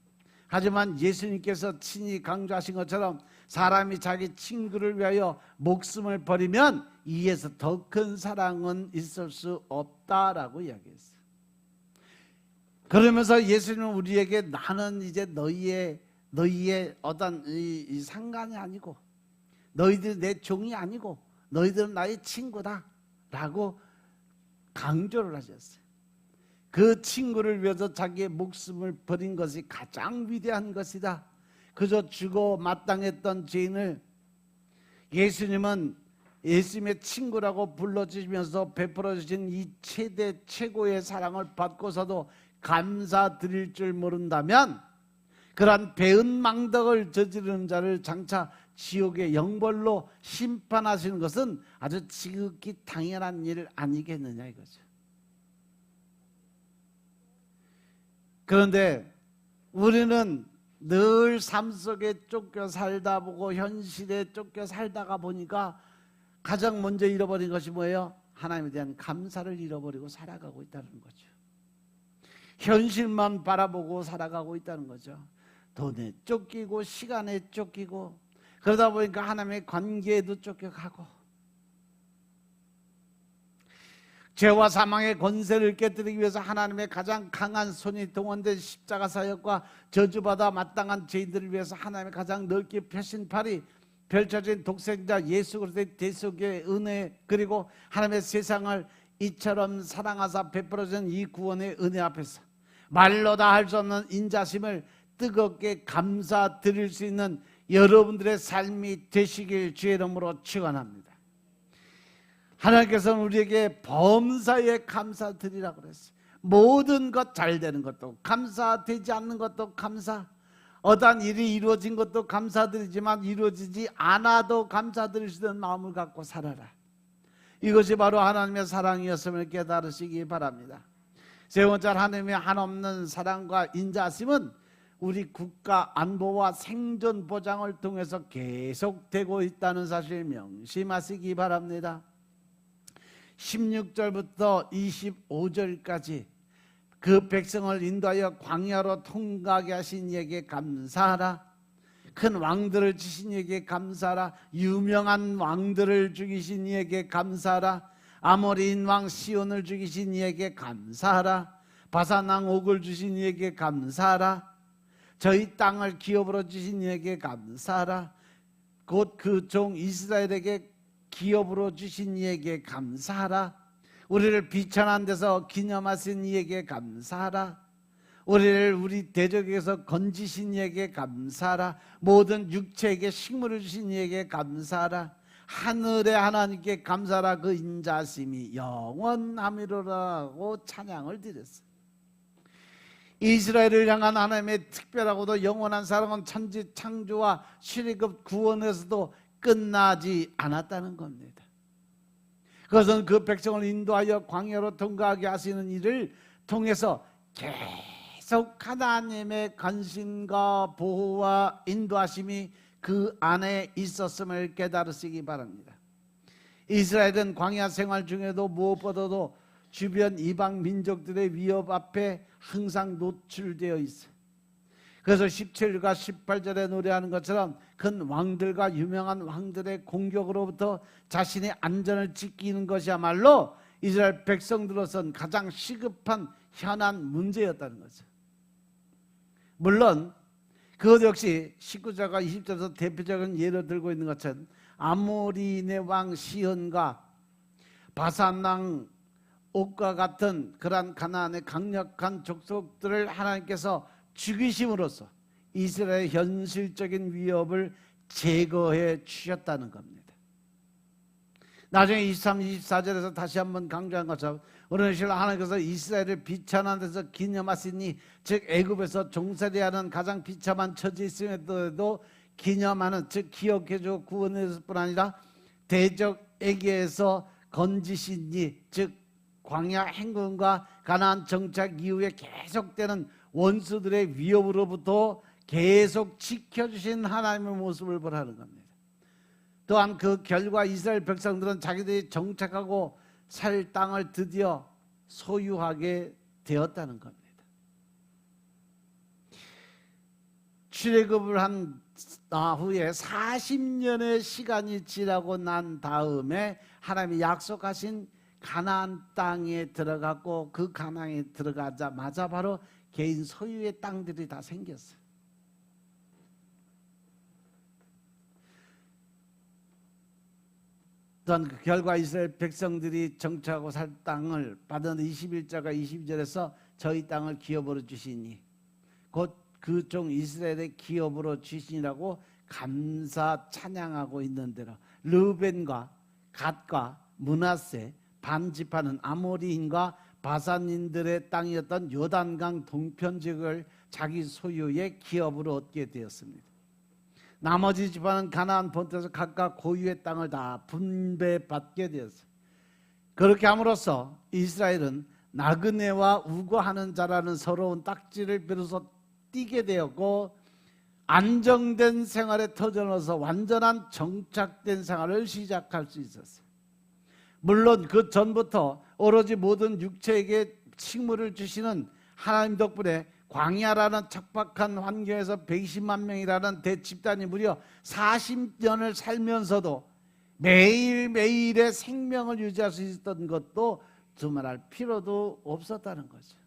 하지만 예수님께서 친히 강조하신 것처럼 사람이 자기 친구를 위하여 목숨을 버리면 이에서 더 큰 사랑은 있을 수 없다라고 이야기했어요. 그러면서 예수님은 우리에게 나는 이제 너희의 어떤 이 상관이 아니고 너희들 내 종이 아니고 너희들은 나의 친구다 라고 강조를 하셨어요. 그 친구를 위해서 자기의 목숨을 버린 것이 가장 위대한 것이다. 그저 죽어 마땅했던 죄인을 예수님은 예수님의 친구라고 불러주시면서 베풀어 주신 이 최대 최고의 사랑을 받고서도 감사드릴 줄 모른다면 그러한 배은망덕을 저지르는 자를 장차 지옥의 영벌로 심판하시는 것은 아주 지극히 당연한 일 아니겠느냐 이거죠. 그런데 우리는 늘 삶 속에 쫓겨 살다 보고 현실에 쫓겨 살다가 보니까 가장 먼저 잃어버린 것이 뭐예요? 하나님에 대한 감사를 잃어버리고 살아가고 있다는 거죠. 현실만 바라보고 살아가고 있다는 거죠. 돈에 쫓기고 시간에 쫓기고 그러다 보니까 하나님의 관계에도 쫓겨가고 죄와 사망의 권세를 깨뜨리기 위해서 하나님의 가장 강한 손이 동원된 십자가 사역과 저주받아 마땅한 죄인들을 위해서 하나님의 가장 넓게 펴신 팔이 펼쳐진 독생자 예수 그리스도의 대속의 은혜 그리고 하나님의 세상을 이처럼 사랑하사 베풀어준 이 구원의 은혜 앞에서 말로 다 할 수 없는 인자심을 뜨겁게 감사드릴 수 있는 여러분들의 삶이 되시길 주의 이름으로 축원합니다. 하나님께서는 우리에게 범사에 감사드리라고 그랬어요. 모든 것 잘 되는 것도 감사되지 않는 것도 감사, 어떠한 일이 이루어진 것도 감사드리지만 이루어지지 않아도 감사드릴 수 있는 마음을 갖고 살아라. 이것이 바로 하나님의 사랑이었음을 깨달으시기 바랍니다. 세 번째, 하나님의 한없는 사랑과 인자하심은 우리 국가 안보와 생존 보장을 통해서 계속되고 있다는 사실 명심하시기 바랍니다. 16절부터 25절까지 그 백성을 인도하여 광야로 통과하게 하신 이에게 감사하라. 큰 왕들을 치신 이에게 감사하라. 유명한 왕들을 죽이신 이에게 감사하라. 아모리인 왕 시온을 죽이신 이에게 감사하라. 바산 왕 옥을 주신 이에게 감사하라. 저희 땅을 기업으로 주신 이에게 감사하라. 곧 그 종 이스라엘에게 기업으로 주신 이에게 감사하라. 우리를 비천한 데서 기념하신 이에게 감사하라. 우리를 우리 대적에서 건지신 이에게 감사하라. 모든 육체에게 식물을 주신 이에게 감사하라. 하늘의 하나님께 감사하라. 그 인자심이 영원함이로라고 찬양을 드렸어요. 이스라엘을 향한 하나님의 특별하고도 영원한 사랑은 천지 창조와 출애굽 구원에서도 끝나지 않았다는 겁니다. 그것은 그 백성을 인도하여 광야로 통과하게 하시는 일을 통해서 계속 하나님의 관심과 보호와 인도하심이 그 안에 있었음을 깨달으시기 바랍니다. 이스라엘은 광야 생활 중에도 무엇보다도 주변 이방 민족들의 위협 앞에 항상 노출되어 있어요. 그래서 17절과 18절에 노래하는 것처럼 큰 왕들과 유명한 왕들의 공격으로부터 자신의 안전을 지키는 것이야말로 이스라엘 백성들로서는 가장 시급한 현안 문제였다는 거죠. 물론 그것 역시 19절과 20절에서 대표적인 예를 들고 있는 것처럼 아모리네 왕 시온과 바산 왕 옥과 같은 그러한 가나안의 강력한 족속들을 하나님께서 죽이심으로써 이스라엘의 현실적인 위협을 제거해 주셨다는 겁니다. 나중에 23, 24절에서 다시 한번 강조한 것처럼 오늘 신라 하나님께서 이스라엘을 비천한 데서 기념하시니 즉 애굽에서 종살이하는 가장 비참한 처지에 있음에도 기념하는 즉 기억해주고 구원했을 뿐 아니라 대적에게서 건지시니 즉 광야 행군과 가나안 정착 이후에 계속되는 원수들의 위협으로부터 계속 지켜주신 하나님의 모습을 보라는 겁니다. 또한 그 결과 이스라엘 백성들은 자기들이 정착하고 살 땅을 드디어 소유하게 되었다는 겁니다. 출애굽을 한 후에 40년의 시간이 지나고 난 다음에 하나님이 약속하신 가나안 땅에 들어갔고, 그 가나안에 들어가자마자 바로 개인 소유의 땅들이 다 생겼어요. 또한 그 결과 이스라엘 백성들이 정착하고 살 땅을 받은 21절과 22절에서 저희 땅을 기업으로 주시니 곧 그 종 이스라엘의 기업으로 주시니라고 감사 찬양하고 있는 대로 르벤과 갓과 므낫세 반 지파는 아모리인과 바산인들의 땅이었던 요단강 동편 지역을 자기 소유의 기업으로 얻게 되었습니다. 나머지 지파는 가나안 본토에서 각각 고유의 땅을 다 분배받게 되었어요. 그렇게 함으로써 이스라엘은 나그네와 우거하는 자라는 서러운 딱지를 비로소 띄게 되었고, 안정된 생활에 터져넣어서 완전한 정착된 생활을 시작할 수 있었어요. 물론 그 전부터 오로지 모든 육체에게 식물을 주시는 하나님 덕분에 광야라는 척박한 환경에서 120만 명이라는 대집단이 무려 40년을 살면서도 매일매일의 생명을 유지할 수 있었던 것도 두말할 필요도 없었다는 거죠.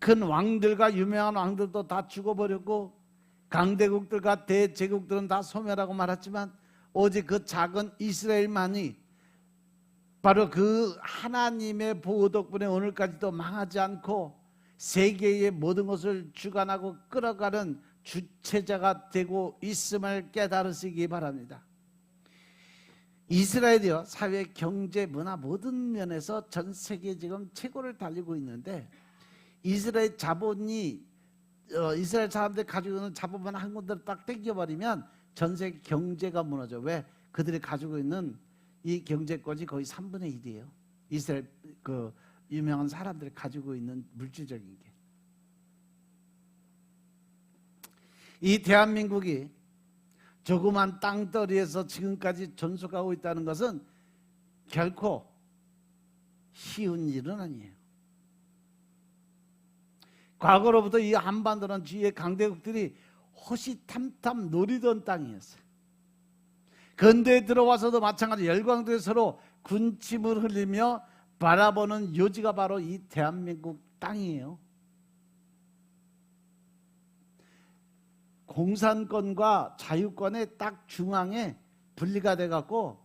큰 왕들과 유명한 왕들도 다 죽어버렸고, 강대국들과 대제국들은 다 소멸하고 말았지만, 오직 그 작은 이스라엘만이 바로 그 하나님의 보호 덕분에 오늘까지도 망하지 않고 세계의 모든 것을 주관하고 끌어가는 주체자가 되고 있음을 깨달으시기 바랍니다. 이스라엘이요, 사회, 경제, 문화 모든 면에서 전 세계에 지금 최고를 달리고 있는데, 이스라엘 자본이 이스라엘 사람들이 가지고 있는 자본만 한 군데로 딱 땡겨버리면 전 세계 경제가 무너져. 왜? 그들이 가지고 있는 이 경제권이 거의 3분의 1이에요. 이스라엘 그 유명한 사람들이 가지고 있는 물질적인 게. 이 대한민국이 조그만 땅덩어리에서 지금까지 존속하고 있다는 것은 결코 쉬운 일은 아니에요. 과거로부터 이 한반도는 주위의 강대국들이 호시탐탐 노리던 땅이었어요. 근대에 들어와서도 마찬가지 열강들이 서로 군침을 흘리며 바라보는 요지가 바로 이 대한민국 땅이에요. 공산권과 자유권의 딱 중앙에 분리가 돼갖고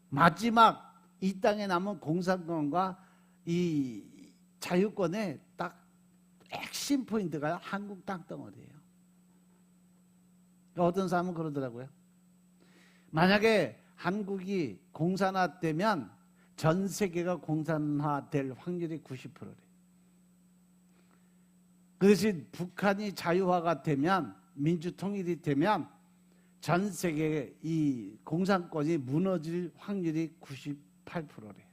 마지막 이 땅에 남은 공산권과 이 자유권의 딱 핵심 포인트가 한국 땅덩어리예요. 어떤 사람은 그러더라고요. 만약에 한국이 공산화되면 전 세계가 공산화될 확률이 90%래요. 그 대신 북한이 자유화가 되면, 민주통일이 되면 전 세계의 이 공산권이 무너질 확률이 98%래요.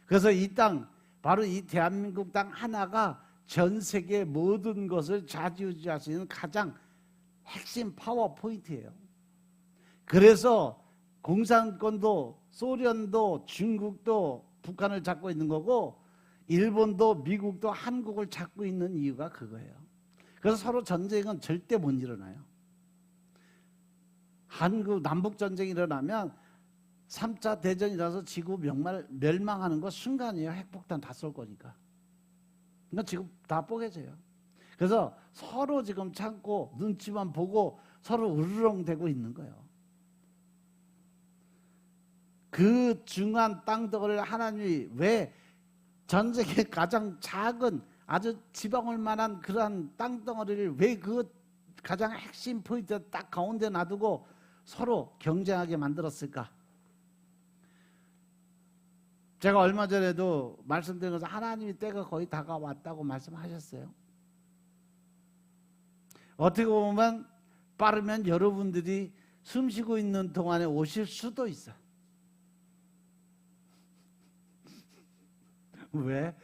그래서 이 땅, 바로 이 대한민국 땅 하나가 전 세계 모든 것을 좌지우지할 수 있는 가장 핵심 파워 포인트예요. 그래서 공산권도 소련도 중국도 북한을 잡고 있는 거고, 일본도 미국도 한국을 잡고 있는 이유가 그거예요. 그래서 서로 전쟁은 절대 못 일어나요. 한국 남북 전쟁이 일어나면 3차 대전이 일어나서 지구 멸망하는 거 순간이에요. 핵폭탄 다 쏠 거니까. 그러니까 지금 다 뽀개져요. 그래서 서로 지금 참고 눈치만 보고 서로 으르렁대고 있는 거예요. 그 중한 땅덩어리를 하나님이 왜 전 세계 가장 작은 아주 지방울 만한 그러한 땅덩어리를 왜 그 가장 핵심 포인트 딱 가운데 놔두고 서로 경쟁하게 만들었을까? 제가 얼마 전에도 말씀드린 것은 하나님이 때가 거의 다가왔다고 말씀하셨어요. 어떻게 보면 빠르면 여러분들이 숨 쉬고 있는 동안에 오실 수도 있어. 왜?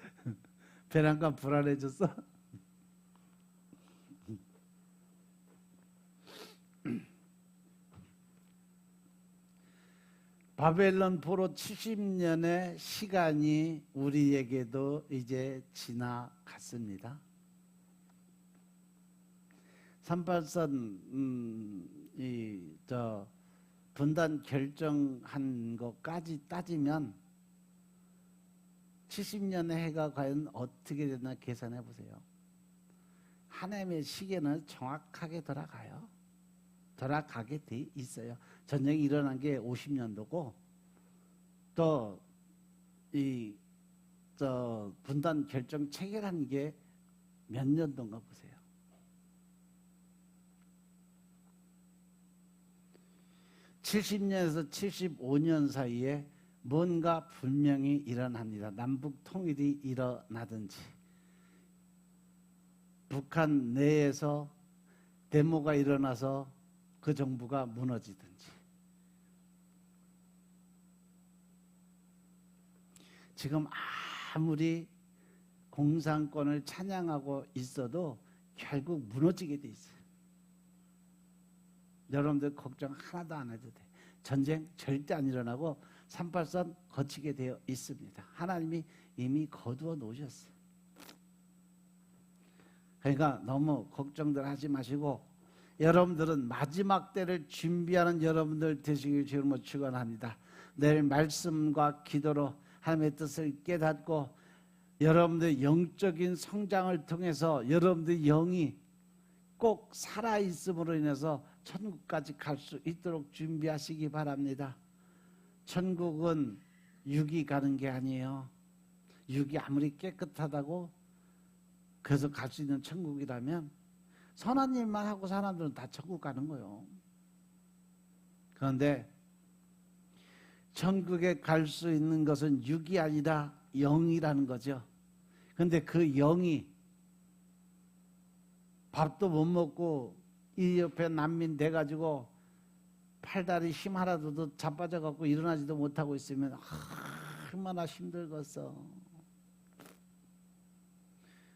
배란간 불안해졌어? 바벨론 포로 70년의 시간이 우리에게도 이제 지나갔습니다. 38선 분단 결정한 것까지 따지면 70년의 해가 과연 어떻게 되나 계산해 보세요. 하나님의 시계는 정확하게 돌아가게 돼 있어요. 전쟁이 일어난 게 50년도고 또 이 분단 결정 체결한 게 몇 년도인가 보세요. (70년에서) 75년 사이에 뭔가 분명히 일어납니다. 남북 통일이 일어나든지 북한 내에서 데모가 일어나서 그 정부가 무너지든지. 지금 아무리 공산권을 찬양하고 있어도 결국 무너지게 돼 있어요. 여러분들 걱정 하나도 안 해도 돼. 전쟁 절대 안 일어나고 38선 거치게 되어 있습니다. 하나님이 이미 거두어 놓으셨어요. 그러니까 너무 걱정들 하지 마시고 여러분들은 마지막 때를 준비하는 여러분들 되시길 주님으로 축원합니다. 내일 말씀과 기도로 하나님의 뜻을 깨닫고 여러분들의 영적인 성장을 통해서 여러분들의 영이 꼭 살아있음으로 인해서 천국까지 갈 수 있도록 준비하시기 바랍니다. 천국은 육이 가는 게 아니에요. 육이 아무리 깨끗하다고 그래서 갈 수 있는 천국이라면 선한 일만 하고 사람들은 다 천국 가는 거예요. 그런데 천국에 갈 수 있는 것은 육이 아니라 영이라는 거죠. 그런데 그 영이 밥도 못 먹고 이 옆에 난민 돼가지고 팔다리 힘 하나도 자빠져갖고 일어나지도 못하고 있으면 얼마나 힘들겠어.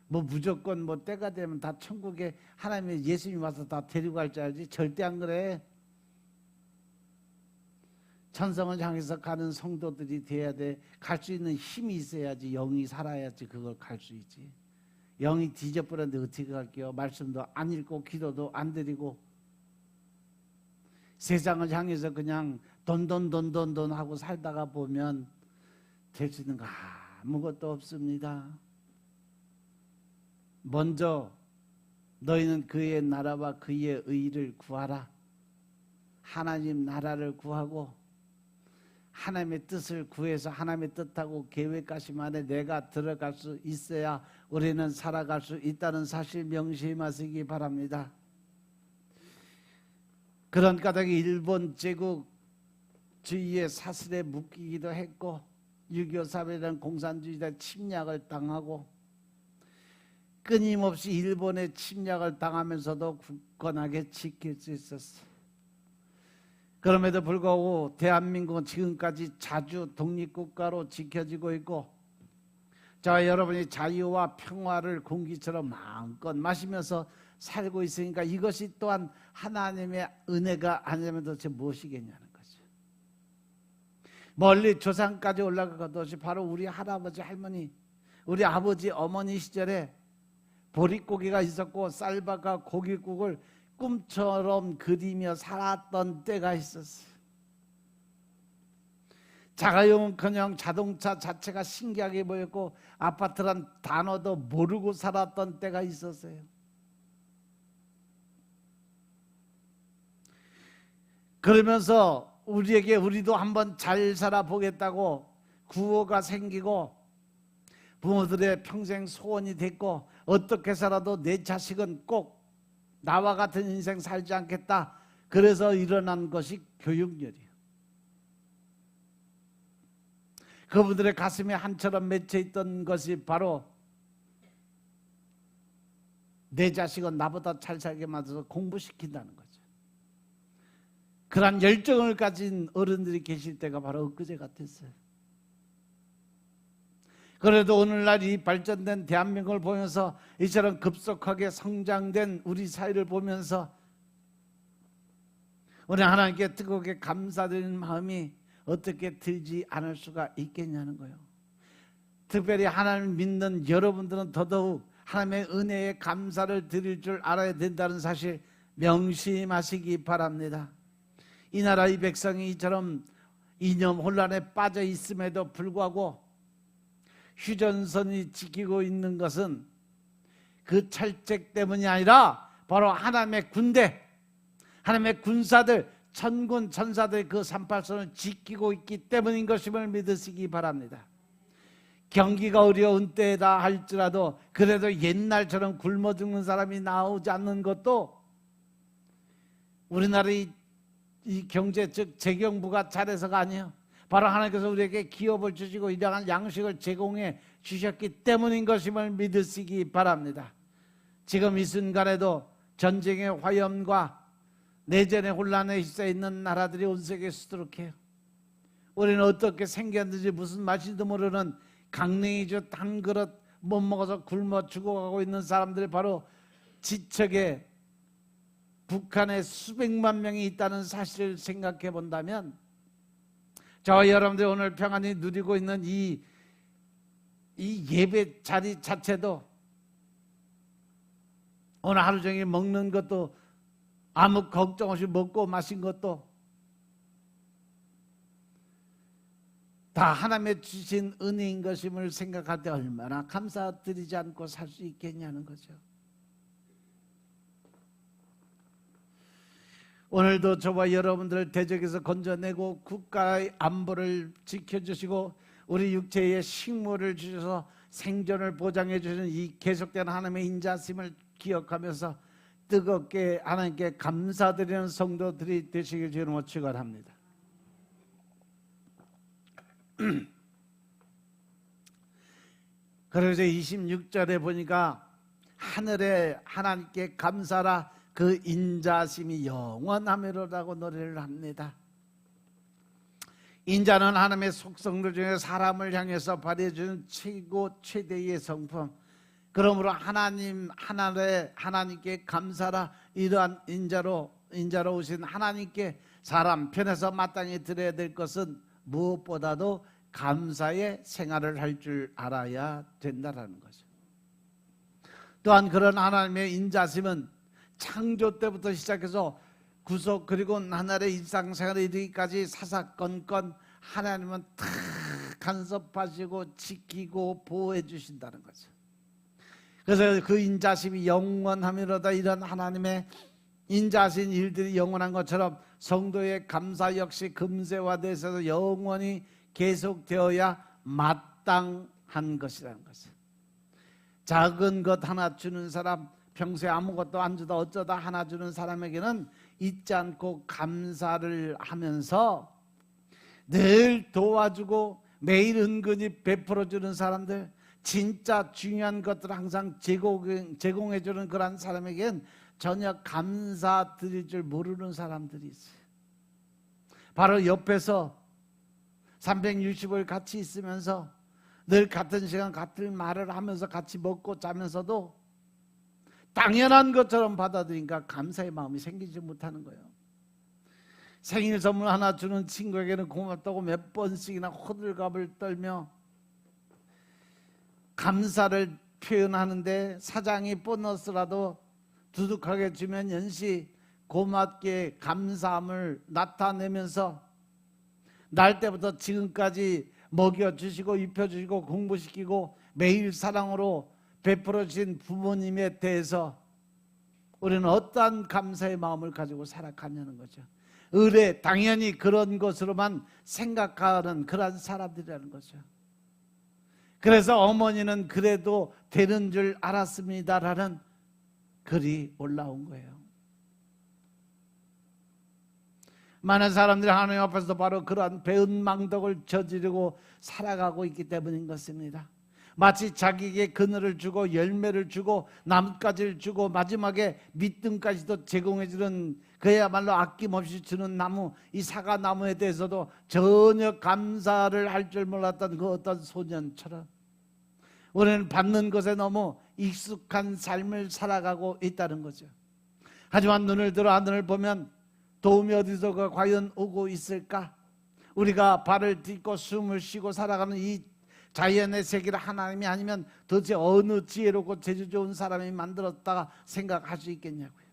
뭐 무조건 뭐 때가 되면 다 천국에 하나님의 예수님 와서 다 데리고 갈 줄 알지. 절대 안 그래. 천성을 향해서 가는 성도들이 돼야 돼. 갈 수 있는 힘이 있어야지. 영이 살아야지 그걸 갈 수 있지. 영이 뒤져버렸는데 어떻게 갈게요. 말씀도 안 읽고 기도도 안 드리고 세상을 향해서 그냥 돈 하고 살다가 보면 될 수 있는 거 아무것도 없습니다. 먼저 너희는 그의 나라와 그의 의를 구하라. 하나님 나라를 구하고 하나님의 뜻을 구해서 하나님의 뜻하고 계획하심 안에 내가 들어갈 수 있어야 우리는 살아갈 수 있다는 사실 명심하시기 바랍니다. 그런 까닭에 일본 제국 주의의 사슬에 묶이기도 했고 6.25 사회라는 공산주의자 침략을 당하고 끊임없이 일본의 침략을 당하면서도 굳건하게 지킬 수 있었어요. 그럼에도 불구하고 대한민국은 지금까지 자주 독립국가로 지켜지고 있고 저와 여러분이 자유와 평화를 공기처럼 마음껏 마시면서 살고 있으니까 이것이 또한 하나님의 은혜가 아니면 도대체 무엇이겠냐는 거죠. 멀리 조상까지 올라간 것이 바로 우리 할아버지 할머니 우리 아버지 어머니 시절에 보릿고기가 있었고 쌀밥과 고깃국을 꿈처럼 그리며 살았던 때가 있었어요. 자가용은커녕 자동차 자체가 신기하게 보였고 아파트란 단어도 모르고 살았던 때가 있었어요. 그러면서 우리도 한번 잘 살아보겠다고 구호가 생기고 부모들의 평생 소원이 됐고 어떻게 살아도 내 자식은 꼭 나와 같은 인생 살지 않겠다. 그래서 일어난 것이 교육열이에요. 그분들의 가슴에 한처럼 맺혀 있던 것이 바로 내 자식은 나보다 잘 살게 만들어서 공부시킨다는 거죠. 그런 열정을 가진 어른들이 계실 때가 바로 엊그제 같았어요. 그래도 오늘날 이 발전된 대한민국을 보면서 이처럼 급속하게 성장된 우리 사회를 보면서 우리 하나님께 뜨겁게 감사드리는 마음이 어떻게 들지 않을 수가 있겠냐는 거예요. 특별히 하나님을 믿는 여러분들은 더더욱 하나님의 은혜에 감사를 드릴 줄 알아야 된다는 사실 명심하시기 바랍니다. 이 나라 이 백성이 이처럼 이념 혼란에 빠져 있음에도 불구하고 휴전선이 지키고 있는 것은 그 철책 때문이 아니라 바로 하나님의 군대, 하나님의 군사들, 천군 천사들 그 38선을 지키고 있기 때문인 것임을 믿으시기 바랍니다. 경기가 어려운 때다 할지라도 그래도 옛날처럼 굶어 죽는 사람이 나오지 않는 것도 우리나라의 이 경제 즉 재경부가 잘해서가 아니에요. 바로 하나님께서 우리에게 기업을 주시고 이러한 양식을 제공해 주셨기 때문인 것임을 믿으시기 바랍니다. 지금 이 순간에도 전쟁의 화염과 내전의 혼란에 휩싸여 있는 나라들이 온 세계에 수두룩해요. 우리는 어떻게 생겼는지 무슨 맛인지도 모르는 강냉이젓 한 그릇 못 먹어서 굶어 죽어가고 있는 사람들이 바로 지척에 북한에 수백만 명이 있다는 사실을 생각해 본다면 저와 여러분들이 오늘 평안히 누리고 있는 이 예배 자리 자체도 오늘 하루 종일 먹는 것도 아무 걱정 없이 먹고 마신 것도 다 하나님의 주신 은혜인 것임을 생각할 때 얼마나 감사드리지 않고 살 수 있겠냐는 거죠. 오늘도 저와 여러분들을 대적에서 건져내고 국가의 안보를 지켜주시고 우리 육체의 식물을 주셔서 생존을 보장해 주시는 이 계속된 하나님의 인자심을 기억하면서 뜨겁게 하나님께 감사드리는 성도들이 되시길 주님으로 축원합니다. 그래서 26절에 보니까 하늘에 하나님께 감사라 그 인자심이 영원하미로라고 노래를 합니다. 인자는 하나님의 속성들 중에 사람을 향해서 발휘해주는 최고 최대의 성품. 그러므로 하나님께 감사라 이러한 인자로 오신 하나님께 사람 편에서 마땅히 드려야 될 것은 무엇보다도 감사의 생활을 할 줄 알아야 된다라는 거죠. 또한 그런 하나님의 인자심은 창조 때부터 시작해서 구속 그리고 나날의 일상생활에 이르기까지 사사건건 하나님은 다 간섭하시고 지키고 보호해 주신다는 거죠. 그래서 그 인자심이 영원하미로다. 이런 하나님의 인자하신 일들이 영원한 것처럼 성도의 감사 역시 금세화돼서 영원히 계속되어야 마땅한 것이라는 거죠. 작은 것 하나 주는 사람, 평소에 아무것도 안 주다 어쩌다 하나 주는 사람에게는 잊지 않고 감사를 하면서 늘 도와주고 매일 은근히 베풀어주는 사람들, 진짜 중요한 것들을 항상 제공해주는 그런 사람에겐 전혀 감사드릴 줄 모르는 사람들이 있어요. 바로 옆에서 365일 같이 있으면서 늘 같은 시간 같은 말을 하면서 같이 먹고 자면서도 당연한 것처럼 받아들이니까 감사의 마음이 생기지 못하는 거예요. 생일 선물 하나 주는 친구에게는 고맙다고 몇 번씩이나 호들갑을 떨며 감사를 표현하는데 사장이 보너스라도 두둑하게 주면 연시 고맙게 감사함을 나타내면서 날 때부터 지금까지 먹여주시고 입혀주시고 공부시키고 매일 사랑으로 베풀어주신 부모님에 대해서 우리는 어떠한 감사의 마음을 가지고 살아가냐는 거죠. 의뢰 당연히 그런 것으로만 생각하는 그런 사람들이라는 거죠. 그래서 어머니는 그래도 되는 줄 알았습니다라는 글이 올라온 거예요. 많은 사람들이 하나님 앞에서 바로 그러한 배은망덕을 저지르고 살아가고 있기 때문인 것입니다. 마치 자기에게 그늘을 주고 열매를 주고 나뭇가지를 주고 마지막에 밑둥까지도 제공해주는 그야말로 아낌없이 주는 나무, 이 사과나무에 대해서도 전혀 감사를 할 줄 몰랐던 그 어떤 소년처럼 우리는 받는 것에 너무 익숙한 삶을 살아가고 있다는 거죠. 하지만 눈을 들어 하늘을 보면 도움이 어디서 과연 오고 있을까? 우리가 발을 딛고 숨을 쉬고 살아가는 이 자연의 세계를 하나님이 아니면 도대체 어느 지혜롭고 재주 좋은 사람이 만들었다가 생각할 수 있겠냐고요.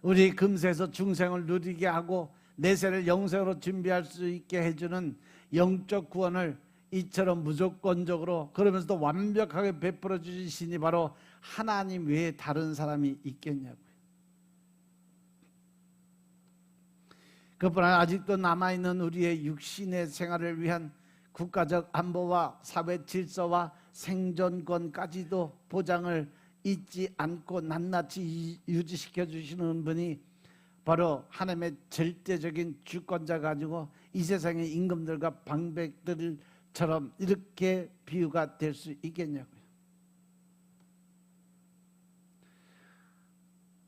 우리 금세에서 중생을 누리게 하고 내세를 영생으로 준비할 수 있게 해주는 영적 구원을 이처럼 무조건적으로 그러면서도 완벽하게 베풀어 주신 신이 바로 하나님 외에 다른 사람이 있겠냐고요. 그뿐 아니라 아직도 남아있는 우리의 육신의 생활을 위한 국가적 안보와 사회 질서와 생존권까지도 보장을 잊지 않고 낱낱이 유지시켜 주시는 분이 바로 하나님의 절대적인 주권자 가지고 이 세상의 임금들과 방백들처럼 이렇게 비유가 될 수 있겠냐고요.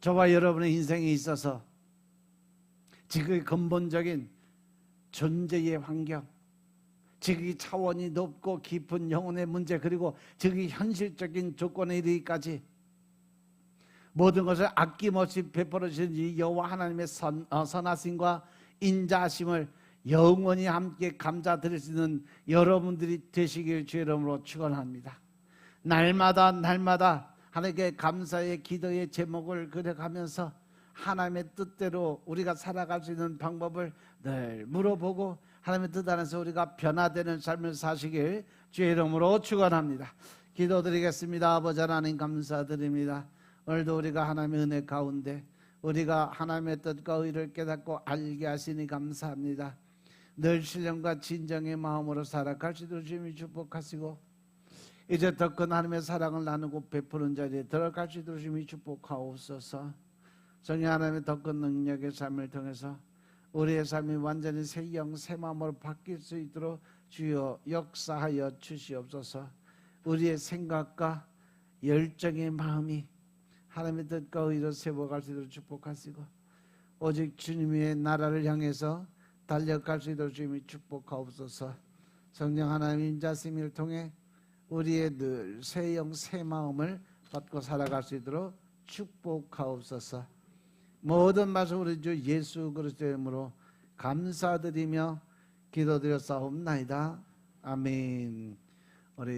저와 여러분의 인생에 있어서 지극히 근본적인 존재의 환경, 지극히 차원이 높고 깊은 영혼의 문제, 그리고 지극히 현실적인 조건에 이르기까지 모든 것을 아낌없이 베풀어 주신 이 여호와 하나님의 선하심과 인자하심을 영원히 함께 감사드릴 수 있는 여러분들이 되시길 주의 이름으로 축원합니다. 날마다 하나님께 감사의 기도의 제목을 그려가면서 하나님의 뜻대로 우리가 살아갈 수 있는 방법을 늘 물어보고 하나님의 뜻 안에서 우리가 변화되는 삶을 사시길 주의 이름으로 축원합니다. 기도드리겠습니다. 아버지 하나님 감사드립니다. 오늘도 우리가 하나님의 은혜 가운데 우리가 하나님의 뜻과 의를 깨닫고 알게 하시니 감사합니다. 늘 신령과 진정의 마음으로 살아갈 수 있도록 주님이 축복하시고 이제 더 큰 하나님의 사랑을 나누고 베푸는 자리에 들어갈 수 있도록 주님이 축복하옵소서. 성령 하나님의 더 큰 능력의 삶을 통해서 우리의 삶이 완전히 새 영 새 마음으로 바뀔 수 있도록 주여 역사하여 주시옵소서. 우리의 생각과 열정의 마음이 하나님의 뜻과 의로 세워갈 수 있도록 축복하시고 오직 주님의 나라를 향해서 달려갈 수 있도록 주님이 축복하옵소서. 성령 하나님 인자심을 통해 우리의 늘 새 영 새 마음을 받고 살아갈 수 있도록 축복하옵소서. 모든 말씀 우리 주 예수 그리스도의 이름으로 감사드리며 기도드렸사옵나이다. 아멘.